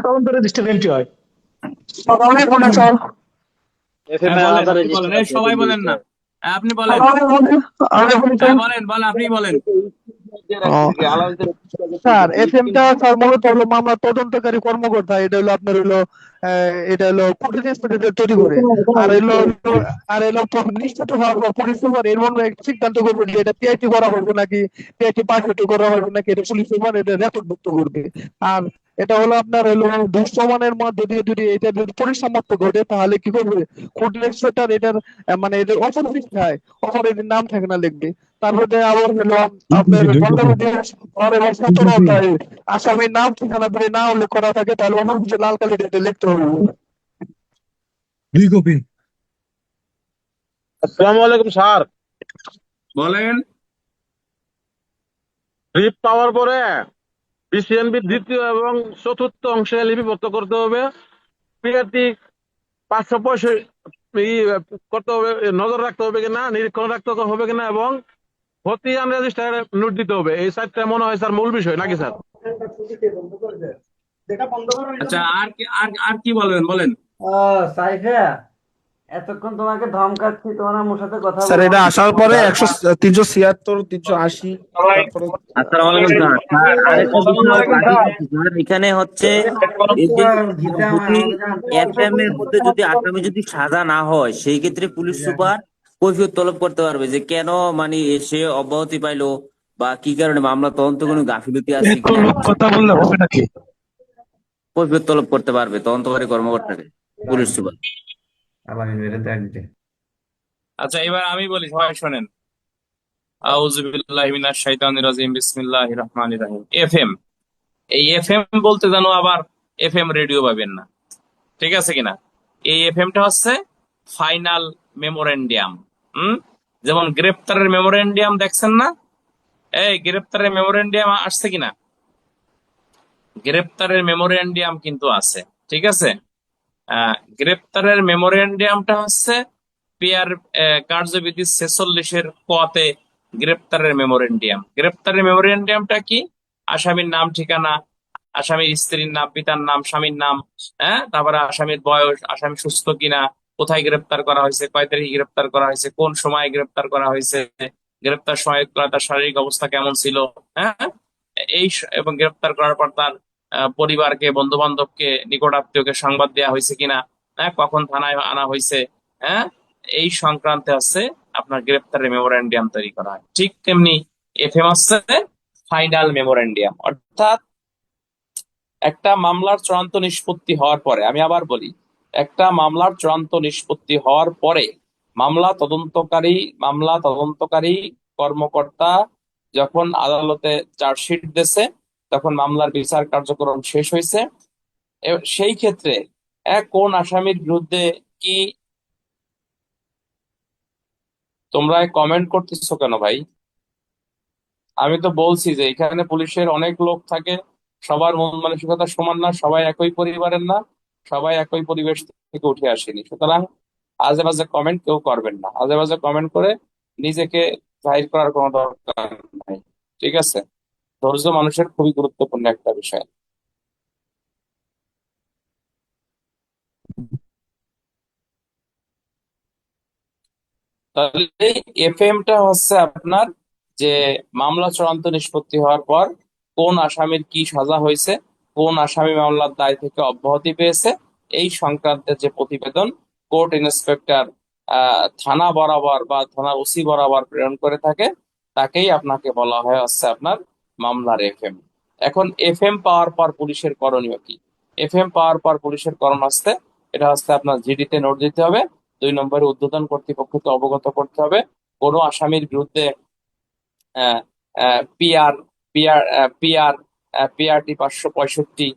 তদন্ত রেজিস্টার এন্ট্রি হয়। বলেন, সবাই বলেন না, আপনি বলেন, বলেন আপনি বলেন। স্যার এফএমটা স্যার মূলত হলো মামলা তদন্তকারী কর্মকর্তা, এটা হলো আপনার হলো এটা হলো কোর্ট ইন্সপেক্টর তৈরি করে। আর হলো আর হলো নিশ্চিত হওয়ার পর পুলিশ সুপার এর মধ্যে একটা সিদ্ধান্ত করবে যে এটা পিআইটি করা হবে নাকি পিআইটি পার্টি করা হবে নাকি, এটা পুলিশ সুপার এটা রেকর্ডভুক্ত করবে। আর এটা হলো আপনার হলো দোষ প্রমাণের মধ্যে দিয়ে যদি এটা যদি পরিসমাপ্ত ঘটে তাহলে কি করবে কোর্ট ইন্সপেক্টর এটার মানে এদের অপরাধীর থাকে, অপরাধীর নাম থাকে না লিখবে। তারপরে আবার হলো আপনার ঘন্টার 17 অধ্যায়ে আসামির নাম ঠিকানা ধরে না উল্লেখ করা থাকে তাহলে অন্য কিছু লাল কালি দিয়ে লিখতে হবে। আসসালামু আলাইকুম স্যার। বলেন। রিট পাওয়ার পরে বিসিএনবির দ্বিতীয় এবং চতুর্থ অংশে লিপিবদ্ধ করতে হবে। পিআরটি 565 করতে হবে, নজর রাখতে হবে কিনা, নিরীক্ষণ রাখতে হবে কিনা এবং খতিয়ান রেজিস্টারে নোট দিতে হবে। এই চারটা মনে হয় স্যার মূল বিষয় নাকি স্যার? আচ্ছা, আর কি আর কি বলবেন, বলেন। সাইফা, এতক্ষণ তোমাকে ধমকাচ্ছি, তোমার আমার সাথে কথা স্যার বলো। এটা আসার পরে 376 380 তারপরে আসসালামু আলাইকুম স্যার। স্যার আরেকটা বিষয় বাকি আছে স্যার, এখানে হচ্ছে এই যে যদি এফএম এর মধ্যে যদি আসামি যদি সাজা না হয় সেই ক্ষেত্রে পুলিশ সুপার কৈফিয়ত তলব করতে পারবে যে কেন মানে সে অব্যাহতি পাইলো বা কি কারণে মামলা তদন্ত কোনো গাফিলতি আছে কিনা, কথা বললে হবে নাকি? কৈফিয়ত তলব করতে পারবে তদন্তকারী কর্মকর্তাকে পুলিশ সুপার। আবার মেরে দেখবে। আচ্ছা, এবার আমি বলি, সবাই শোনেন। আউযু বিল্লাহি মিনাশ শাইতানির রাজিম, বিসমিল্লাহির রহমানির রহিম। এফএম, এই এফএম বলতে জানো আবার এফএম রেডিও পাবেন না, ঠিক আছে কিনা? এই এফএমটা হচ্ছে ফাইনাল মেমোরেন্ডিয়াম। যেমন গ্রেপ্তারের মেমোরেন্ডিয়াম দেখছেন না? এই গ্রেপ্তারের মেমোরেন্ডিয়াম আসছে কিনা? গ্রেপ্তারের মেমোরেন্ডিয়াম কিন্তু আছে, ঠিক আছে। গ্রেপ্তারের মেমোরেন্ডিয়ামটা হচ্ছে পিয়ার কার্যবিধি 46-এর কতে গ্রেপ্তারের মেমোরেন্ডিয়াম। গ্রেপ্তারের মেমোরেন্ডিয়ামটা কি? আসামির নাম ঠিকানা, আসামির স্ত্রীর নাম, পিতার নাম, স্বামীর নাম, তারপরে আসামির বয়স, আসামি সুস্থ কিনা, কোথায় গ্রেপ্তার করা হয়েছে, কয় তারিখে গ্রেপ্তার করা হয়েছে, কোন সময় গ্রেপ্তার করা হয়েছে, গ্রেপ্তার সময় তার শারীরিক অবস্থা কেমন ছিল, হ্যাঁ, এবং গ্রেপ্তার করার পর তার পরিবারকে, বন্ধু বান্ধবকে, নিকট আত্মীয়কে সংবাদ দেওয়া হয়েছে কিনা, কখন থানায় আনা হয়েছে, হ্যাঁ, এই সংক্রান্তে আছে আপনার গ্রেপ্তারের মেমোরেন্ডিয়াম তৈরি করা হয়। ঠিক তেমনি এফএম হচ্ছে ফাইনাল মেমোরেন্ডিয়াম, অর্থাৎ একটা মামলার চূড়ান্ত নিষ্পত্তি হওয়ার পরে, আমি আবার বলি, একটা মামলার চূড়ান্ত নিষ্পত্তি হওয়ার পরে মামলা তদন্তকারী কর্মকর্তা যখন আদালতে চার্জশিট দিয়েছে, তখন মামলার বিচার কার্যক্রম শেষ হয়েছে, সেই ক্ষেত্রে কোন আসামির বিরুদ্ধে কি, তোমরা কমেন্ট করতেছো কেন ভাই? আমি তো বলছি যে এখানে পুলিশের অনেক লোক থাকে, সবার মন মানসিকতা সমান না, সবাই একই পরিবারের না, সবাই একই পরিবেশ থেকে উঠে আসেনি। সুতরাং আজে বাজে কমেন্ট কেউ করবেন না, আজে বাজে কমেন্ট করে নিজেকে জাহির করার কোনো দরকার নাই, ঠিক আছে? ধৈর্য মানুষের খুবই গুরুত্বপূর্ণ একটা বিষয়। তাহলে এফএমটা হচ্ছে আপনার যে মামলা চূড়ান্ত নিষ্পত্তি হওয়ার পর কোন আসামির কি সাজা হয়েছে, কোন আসামি মামলার দায় থেকে অব্যাহতি পেয়েছে, এই সংক্রান্তে যে প্রতিবেদন কোর্ট ইন্সপেক্টর থানা বরাবর বা থানার ওসি বরাবর প্রেরণ করে থাকে, তাকেই আপনাকে বলা হয় হচ্ছে আপনার মামলার এফএম। এখন এফএম পাওয়ার পর পুলিশের করণীয় কি? এফএম পাওয়ার পর পুলিশের করণ হচ্ছে, এটা হচ্ছে আপনার জিডিতে নোট দিতে হবে, 2 নম্বরে ঊর্ধ্বতন কর্তৃপক্ষকে অবগত করতে হবে কোনো আসামির বিরুদ্ধে PR PR PR PRT 565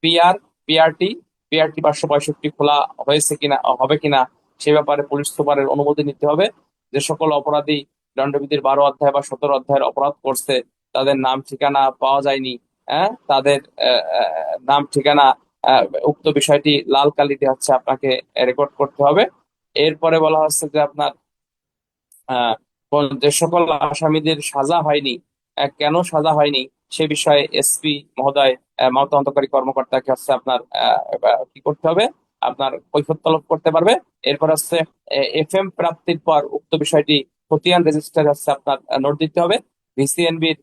PR PRT PRT 565 খোলা হয়েছে কিনা, হবে কিনা, সে ব্যাপারে পুলিশ সুপারের অনুমতি নিতে হবে। যে সকল অপরাধী দণ্ডবিধির 12 অধ্যায় বা 17 অধ্যায়ের অপরাধ করছে, তাদের নাম ঠিকানা পাওয়া যায়নি, তাদের নাম ঠিকানা, উক্ত বিষয়টি লাল কালি দিয়ে হচ্ছে আপনাকে রেকর্ড করতে হবে। এরপরে বলা হচ্ছে যে আপনার যে সকল আসামিদের সাজা হয়নি, কেন সাজা হয়নি সে বিষয়ে এসপি মহোদয় মামলা তদন্তকারী কর্মকর্তাকে হচ্ছে আপনার কি করতে হবে, আপনার কৈফিয়ত তলব করতে পারবে। এরপর হচ্ছে এফএম প্রাপ্তির পর উক্ত বিষয়টি খতিয়ান রেজিস্টার হচ্ছে আপনার নোট দিতে হবে। ভিসিএনবির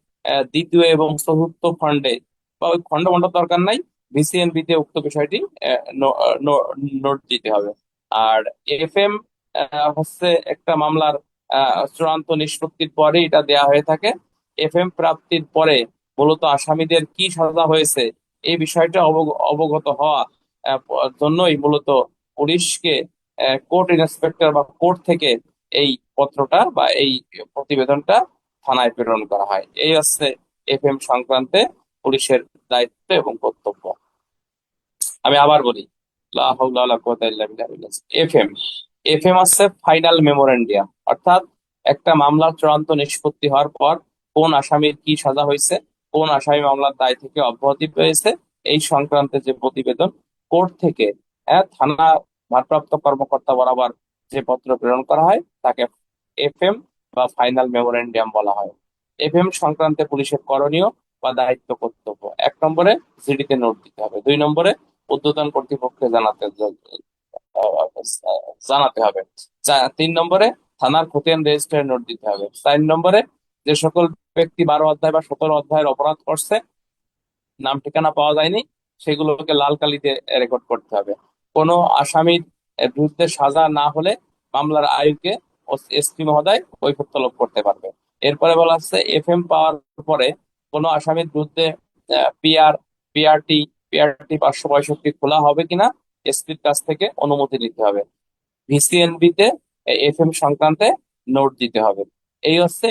দ্বিতীয় এবং চতুর্থ খণ্ডে বা ওই খণ্ড খণ্ড দরকার নাই, ভিসিএনবি তে উক্ত বিষয়টি নোট দিতে হবে। আর এফএম হচ্ছে একটা মামলার চূড়ান্ত নিষ্পত্তির পরে এটা দেয়া হয়ে থাকে। এফএম প্রাপ্তির পরে মূলত আসামিদের কি সাজা হয়েছে এই বিষয়টা অবগত হওয়া জন্যই মূলত পুলিশকে কোর্ট ইন্সপেক্টর বা কোর্ট থেকে এই পত্রটা বা এই প্রতিবেদনটা থানায় প্রেরণ করা হয়। এই হচ্ছে এফএম সংক্রান্তে পুলিশের দায়িত্ব এবং কর্তব্য। আমি আবার বলি, লা হাওলা ওয়ালা কুওয়াতা ইল্লা বিল্লাহ। এফএম এফএম হচ্ছে ফাইনাল মেমোরেন্ডিয়াম, অর্থাৎ একটা মামলার চূড়ান্ত নিষ্পত্তি হওয়ার পর কোন আসামির কি সাজা হয়েছে, কোন আসামি মামলার দায় থেকে অব্যাহতি পেয়েছে, এই সংক্রান্তে যে প্রতিবেদন কোর্ট থেকে থানা ভারপ্রাপ্ত কর্মকর্তা বরাবর যে পত্র প্রেরণ করা হয় তাকে এফএম বা ফাইনাল মেমোরেন্ডিয়াম বলা হয়। এফএম সংক্রান্তে পুলিশের করণীয় বা দায়িত্ব কর্তব্য: 1 নম্বরে জিডিতে নোট দিতে হবে, 2 নম্বরে ঊর্ধ্বতন কর্তৃপক্ষকে জানাতে হবে, 3 নম্বরে থানার খতিয়ান রেজিস্ট্রারে নোট দিতে হবে, 4 নম্বরে যে সকল ব্যক্তি 12 অধ্যায় বা 17 অধ্যায়ের অপরাধ করছে, নাম ঠিকানা পাওয়া যায়নি, সেগুলোকে লাল কালিতে রেকর্ড করতে হবে। কোনো আসামির বিরুদ্ধে সাজা না হলে মামলার আয়ুকে এসপি মহোদয় কৈফিয়ত তলব করতে পারবে। এরপরে বলা হচ্ছে এফএম পাওয়ার পরে কোনো আসামির বিরুদ্ধে পিআর পিআরটি পিআরটি 565 খোলা হবে কিনা এসপির কাছ থেকে অনুমতি নিতে হবে। ভিসিএনবি তে এফএম সংক্রান্তে নোট দিতে হবে। এই হচ্ছে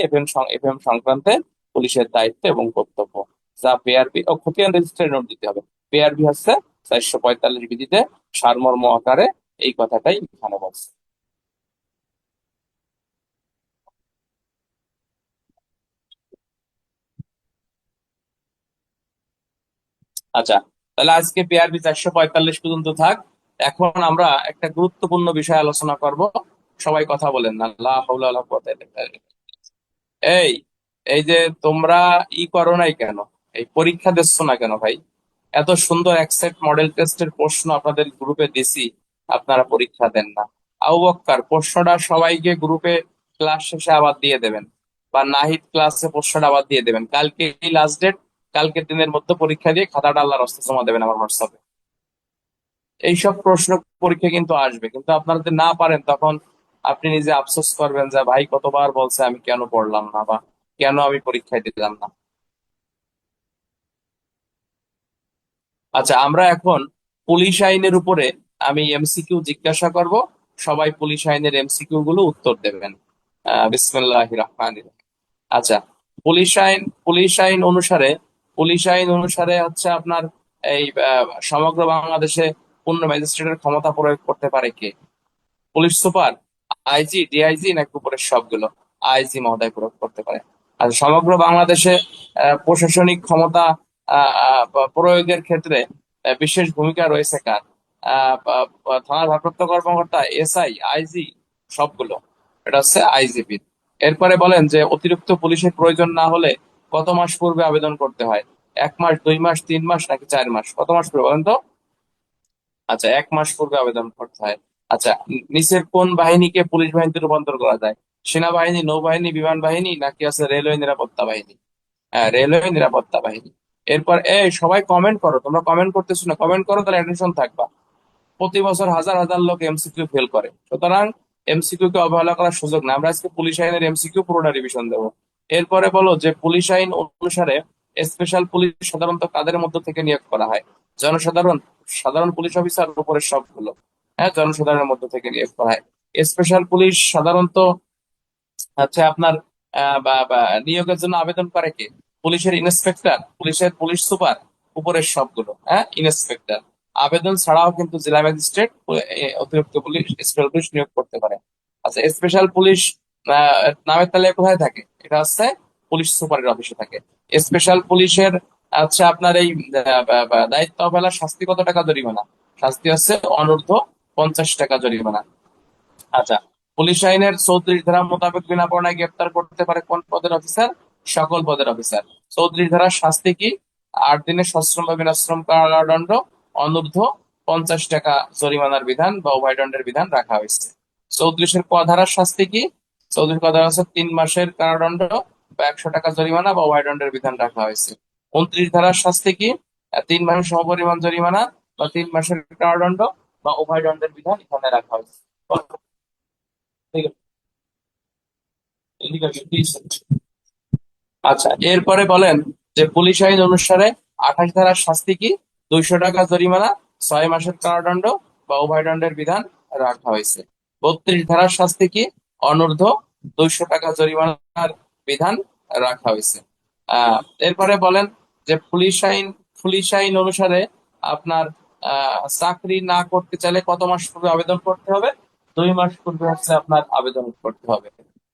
এফএম সংক্রান্তে পুলিশের দায়িত্ব এবং কর্তব্য, যা পিআরবি ও খতিয়ান রেজিস্ট্রারে নোট দিতে হবে। পিআরবি হচ্ছে 445 বিধিতে সারমর্ম আকারে এই কথাটাই এখানে বলছে। আচ্ছা, তাহলে আজকে পিআরবি 445 পর্যন্ত থাক। এখন আমরা একটা গুরুত্বপূর্ণ বিষয় আলোচনা করব। সবাই কথা বলেন না, লা হাওলা ওয়ালা কুওয়াতা ইল্লা বিল্লাহ। এই এই যে তোমরা করো নাই কেন, এই পরীক্ষা দিচ্ছ না কেন ভাই? এত সুন্দর একসেট মডেল টেস্টের প্রশ্ন আপনাদের গ্রুপে দিছি, আপনারা পরীক্ষা দেন না। আবু বক্কর, প্রশ্নটা সবাইকে গ্রুপে ক্লাস শেষে আবার দিয়ে দেবেন, বা নাহিদ ক্লাসে প্রশ্নটা আবার দিয়ে দেবেন। কালকে লাস্ট ডেট, কালকের দিনের মধ্যে পরীক্ষা দিয়ে খাতাটা আল্লাহর হস্তে জমা দেবেন আমার হোয়াটসঅ্যাপে। এইসব প্রশ্ন পরীক্ষা কিন্তু আসবে, কিন্তু আপনারা যদি না পারেন তখন আপনি নিজে আফসোস করবেন যে ভাই কতবার বলছে আমি কেন পড়লাম না বা কেন আমি পরীক্ষায় দিলাম না। আচ্ছা, আমরা এখন পুলিশ আইনের উপরে আমি এমসিকিউ জিজ্ঞাসা করব, সবাই পুলিশ আইনের এমসিকিউ গুলো উত্তর দেবেন। বিসমিল্লাহির রহমানির রহিম। আচ্ছা, পুলিশ আইন অনুসারে হচ্ছে আপনার এই সমগ্র বাংলাদেশে পূর্ণ ম্যাজিস্ট্রেটের ক্ষমতা প্রয়োগ করতে পারে কে? পুলিশ সুপার, আইজি, ডিআইজি, নাকি উপরের সবগুলো? আইজি মহোদয় প্রয়োগ করতে পারে। আর সমগ্র বাংলাদেশে প্রশাসনিক ক্ষমতা প্রয়োগের ক্ষেত্রে বিশেষ ভূমিকা রয়েছে কার? থানার ভারপ্রাপ্ত কর্মকর্তা, এসআই, আইজি, সবগুলো? এটা হচ্ছে আইজিপি। এরপরে বলেন যে অতিরিক্ত পুলিশের প্রয়োজন না হলে কত মাস পূর্বে আবেদন করতে হয়? 1 মাস, 2 মাস, 3 মাস, নাকি 4 মাস? কত মাস পূর্বে বলেন তো? আচ্ছা, 1 মাস পূর্বে আবেদন করতে হয়। আচ্ছা, নিচের কোন বাহিনীকে পুলিশ বাহিনীতে রূপান্তর করা যায়? সেনাবাহিনী, নৌবাহিনী, বিমান বাহিনী, নাকি আছে রেলওয়ে নিরাপত্তা বাহিনী? হ্যাঁ, রেলওয়ে নিরাপত্তা বাহিনী। এরপর সবাই কমেন্ট করো, তোমরা কমেন্ট করতেছো না, কমেন্ট করো তাহলে অ্যাটেনশন থাকবা। প্রতি বছর হাজার হাজার লোক এমসিকিউ ফেল করে, সুতরাং এমসিকিউ কে অবহেলা করার সুযোগ না। আমরা আজকে পুলিশ আইনের এমসিকিউ পুরোটা রিভিশন দেবো। এরপরে বলো যে পুলিশ আইন অনুসারে স্পেশাল পুলিশ সাধারণত কাদের মধ্য থেকে নিয়োগ করা হয়? জনসাধারণ, সাধারণ পুলিশ অফিসার, উপরের সবগুলো? হ্যাঁ, জনসাধারণের মধ্য থেকে নিয়োগ করা হয়। স্পেশাল পুলিশ সাধারণত হচ্ছে আপনার নিয়োগের জন্য আবেদন করে কে? পুলিশের ইন্সপেক্টর, পুলিশ সুপার, উপরের সবগুলো? হ্যাঁ, ইন্সপেক্টর। আবেদন ছাড়াও কিন্তু জেলা ম্যাজিস্ট্রেট অতিরিক্ত পুলিশ, স্পেশাল পুলিশ নিয়োগ করতে পারে। আচ্ছা, স্পেশাল পুলিশ নামের তালিকা কোথায় থাকে? এটা হচ্ছে পুলিশ সুপারের অফিসে থাকে। স্পেশাল পুলিশের হচ্ছে আপনার এই দায়িত্ব অবহেলার শাস্তি কত টাকা জরিমানা? শাস্তি হচ্ছে অনূর্ধ্ব 50 টাকা জরিমানা। আচ্ছা, পুলিশ আইনের 34 ধারা মোতাবেক বিনা পরোয়ানায় গ্রেপ্তার করতে পারে কোন পদের অফিসার? সকল পদের অফিসার। 34 ধারার শাস্তি কি? 8 দিনের সশ্রম বা বিনাশ্রম কারাদণ্ড, অনূর্ধ্ব 50 টাকা জরিমানার বিধান বা অভয়দণ্ডের বিধান রাখা হয়েছে। 34-এর ক ধারার শাস্তি কি? 34 ক ধারা হচ্ছে 3 মাসের কারাদণ্ড বা 100 টাকা জরিমানা বা অভয়দণ্ডের বিধান রাখা হয়েছে। 29 ধারার শাস্তি কি? 3 মাসের সমপরিমাণ জরিমানা বা 3 মাসের কারাদণ্ড বা অভয়দণ্ডের বিধান এখানে রাখা হয়েছে। ঠিক আছে? এদিকে আসো, please। আচ্ছা, এরপরে বলেন যে পুলিশ আইন অনুসারে 28 ধারার শাস্তি কি? 200 টাকা জরিমানা, 6 মাসের কারাদণ্ড বা অভয়দণ্ডের বিধান রাখা হয়েছে। 32 ধারার শাস্তি কি? অনূর্ধ্ব 200 টাকা জরিমানার বিধান রাখা হয়েছে। এরপরে বলেন যে পুলিশ আইন অনুসারে আপনার চাকরি না করতে চাইলে কত মাস পূর্বে আবেদন করতে হবে? 2 মাস পূর্বে হচ্ছে আপনার আবেদন করতে হবে।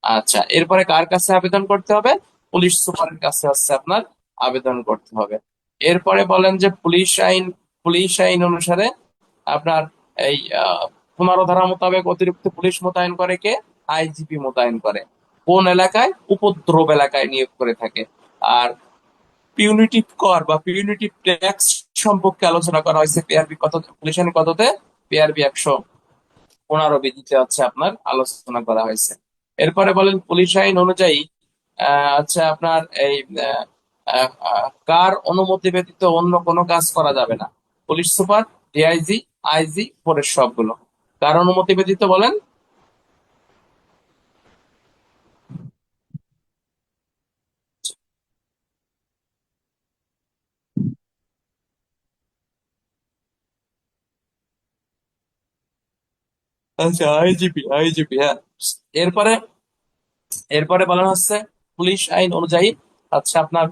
আচ্ছা, এরপরে কার কাছে আবেদন করতে হবে? পুলিশ সুপারের কাছে হচ্ছে আপনার আবেদন করতে হবে। এরপরে বলেন যে পুলিশ আইন অনুসারে আপনার এই 15 ধারা মোতাবেক অতিরিক্ত পুলিশ মোতায়েন করে কে? আইজিপি মোতায়েন করে। কোন এলাকায়? উপদ্রব এলাকায় নিয়োগ করে থাকে। আর পিউনিটিভ কর বা পিউনিটিভ ট্যাক্স সম্পর্কে আলোচনা করা হয়েছে পিআরবি কত, পুলিশ আইন কততে? পিআরবি 115 বিধিতে হচ্ছে আপনার আলোচনা করা হয়েছে। এরপরে বলেন পুলিশ আইন অনুযায়ী আচ্ছা আপনার এই আহ, আহ, আহ, কার অনুমতি ব্যতীত অন্য কোনো কাজ করা যাবে না? পুলিশ সুপার, ডিআইজি, আইজি, পরের সবগুলো। কার অনুমতি ব্যতীত বলেন? আচ্ছা, আইজিপি, হ্যাঁ। এরপরে এরপরে বলা হচ্ছে পুলিশ আইন অনুযায়ী আচ্ছা আপনার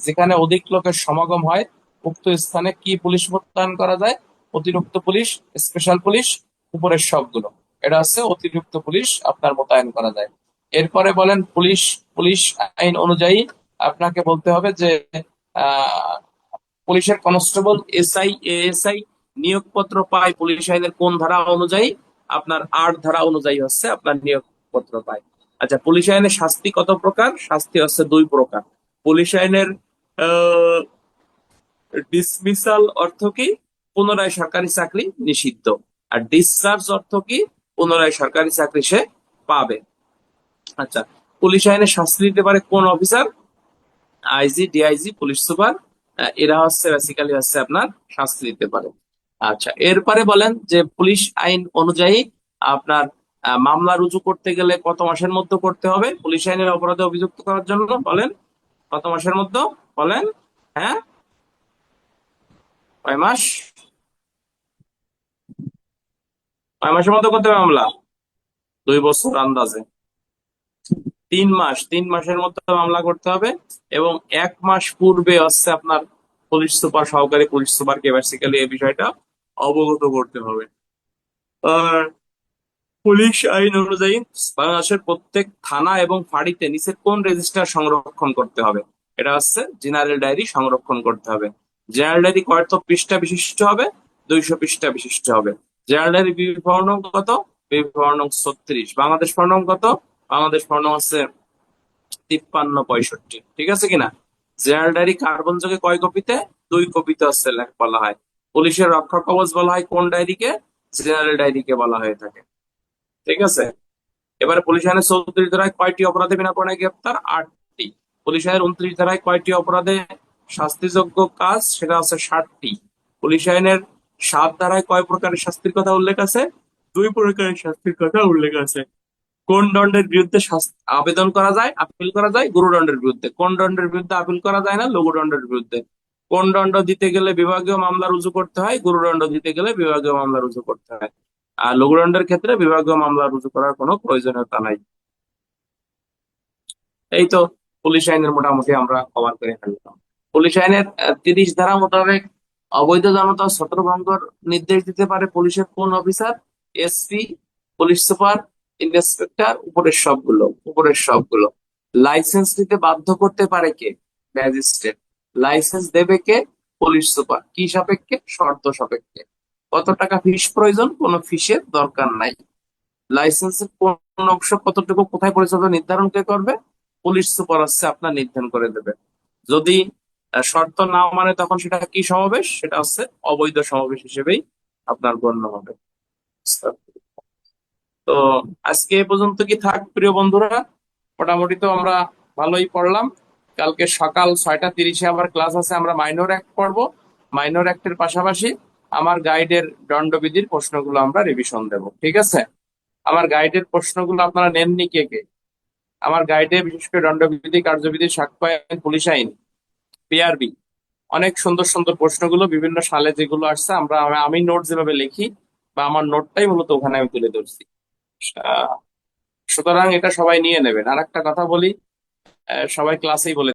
যেখানে অধিক লোকের সমাগম হয় উক্ত স্থানে কি পুলিশ মোতায়েন করা যায়? অতিরিক্ত পুলিশ, স্পেশাল পুলিশ, উপরের সবগুলো। এটা হচ্ছে অতিরিক্ত পুলিশ আপনার মোতায়েন করা যায়। এরপরে বলেন পুলিশ আইন অনুযায়ী আপনাকে বলতে হবে যে আহ পুলিশের কনস্টেবল, এসআই, এএসআই নিয়োগপত্র পায় পুলিশ আইনের কোন ধারা অনুযায়ী? আপনার 8 ধারা অনুযায়ী হচ্ছে আপনার নিয়োগপত্র পায়। আচ্ছা, পুলিশ আইনের শাস্তি কত প্রকার? শাস্তি হচ্ছে 2 প্রকার। পুলিশ আইনের ডিসমিসাল অর্থ কি? পুনরায় সরকারি চাকরি নিষিদ্ধ। আর ডিসচার্জ অর্থ কি? পুনরায় সরকারি চাকরি সে পাবে। আচ্ছা, পুলিশ আইনে শাস্তি দিতে পারে কোন officer? IG, DIG, police super. এরা হচ্ছে বেসিক্যালি হচ্ছে আপনার শাস্তি দিতে পারে। আচ্ছা, এরপরে বলেন যে পুলিশ আইন অনুযায়ী আপনার মামলা রুজু করতে গেলে কত মাসের মধ্যে করতে হবে পুলিশ আইনের অপরাধে অভিযুক্ত করার জন্য? বলেন কত মাসের মধ্যে? বলেন। হ্যাঁ, কয় মাস? কয় মাসের মধ্যে করতে হবে মামলা? 2 বছর আন্দাজে। 3 মাসের মধ্যে মামলা করতে হবে এবং 1 মাস পূর্বে হচ্ছে আপনার পুলিশ সুপার, সহকারী পুলিশ সুপারকে বেসিক্যালি এই বিষয়টা অবগত করতে হবে। আর পুলিশ আইন অনুযায়ী বাংলাদেশের প্রত্যেক থানা এবং ফাঁড়িতে নিচের কোন রেজিস্টার সংরক্ষণ করতে হবে? এটা হচ্ছে জেনারেল ডায়েরি সংরক্ষণ করতে হবে। জেনারেল ডায়েরি কত পৃষ্ঠা বিশিষ্ট হবে? 200 পৃষ্ঠা বিশিষ্ট হবে। জেনারেল ডায়েরি বিবরণ কত? বিবরণ 36। বাংলাদেশ ফর্ম কত? বাংলাদেশ ফর্ম হচ্ছে 5365। ঠিক আছে কিনা? জেনারেল ডায়েরি কার্বন যোগে কয় কপিতে? 2 কপিতে হচ্ছে বলা হয়। পুলিশের রক্ষা কবচ বলা হয় কোন ডায়েরিকে? জেনারেল ডায়েরিকে বলা হয়ে থাকে। ঠিক আছে। এবারে পুলিশ আইনের 34 ধারায় কয়টি অপরাধে বিনা কারণে গ্রেপ্তার? 8টি। পুলিশ আইনের 29 ধারায় কয়টি অপরাধে শাস্তিযোগ্য কাজ? সেটা হচ্ছে 60টি। পুলিশ আইনের 7 ধারায় কয় প্রকারের শাস্তির কথা উল্লেখ আছে? 2 প্রকারের শাস্তির কথা উল্লেখ আছে। কোন দণ্ডের বিরুদ্ধে আবেদন করা যায়, আপিল করা যায়? গুরুদণ্ডের বিরুদ্ধে। কোন দণ্ডের বিরুদ্ধে আপিল করা যায় না? লঘুদণ্ডের বিরুদ্ধে। কোন দণ্ড দিতে গেলে বিভাগীয় মামলা রুজু করতে হয়? গুরুদণ্ড দিতে গেলে বিভাগীয় মামলা রুজু করতে হয়। আর লঘুদণ্ডের ক্ষেত্রে বিভাগীয় মামলা রুজু করার কোনো প্রয়োজনীয়তা নাই। এই তো পুলিশ আইনের মোটামুটি আমরা কভার করে ফেললাম। পুলিশ আইনের 30 ধারা মোতাবেক অবৈধ জনতা ছত্রভঙ্গের নির্দেশ দিতে পারে পুলিশের কোন officer? SP, police super, inspector, উপরের সবগুলো। লাইসেন্স দিতে বাধ্য করতে পারে কে? ম্যাজিস্ট্রেট। লাইসেন্স দেবে কে? Police super. কি সাপেক্ষে? শর্ত সাপেক্ষে। কত টাকা ফিস প্রয়োজন? কোনো ফিসের দরকার নাই। লাইসেন্সের কোন অংশ কতটুকু কোথায় পরিচালনা নির্ধারণ কে করবে? পুলিশ সুপার হচ্ছে আপনার নির্ধারণ করে দেবে। যদি শর্ত না মানে তখন সেটা কি সমাবেশ? সেটা হচ্ছে অবৈধ সমাবেশ হিসেবেই আপনার গণ্য হবে। তো আজকে এ পর্যন্ত কি থাক প্রিয় বন্ধুরা? মোটামুটি তো আমরা ভালোই পড়লাম। কালকে সকাল 6:30-এ আবার ক্লাস আছে, আমরা মাইনর অ্যাক্ট পড়বো। মাইনর অ্যাক্টের পাশাপাশি আমার গাইডের দণ্ডবিধির প্রশ্নগুলো আমরা রিভিশন দেব, ঠিক আছে? আমার গাইডের প্রশ্নগুলো আপনারা নেননি কে কে? আমার গাইডে বিশেষ করে দণ্ডবিধি, কার্যবিধি, সাক্ষ্য আইন, পুলিশ আইন, পিআরবি, অনেক সুন্দর সুন্দর প্রশ্নগুলো বিভিন্ন সালে যেগুলো আসছে আমি নোট যেভাবে লিখি বা আমার নোটটাই মূলত ওখানে আমি তুলে ধরছি। সুতরাং এটা সবাই নিয়ে নেবেন। আর একটা কথা বলি, সবাই ক্লাসেই বলে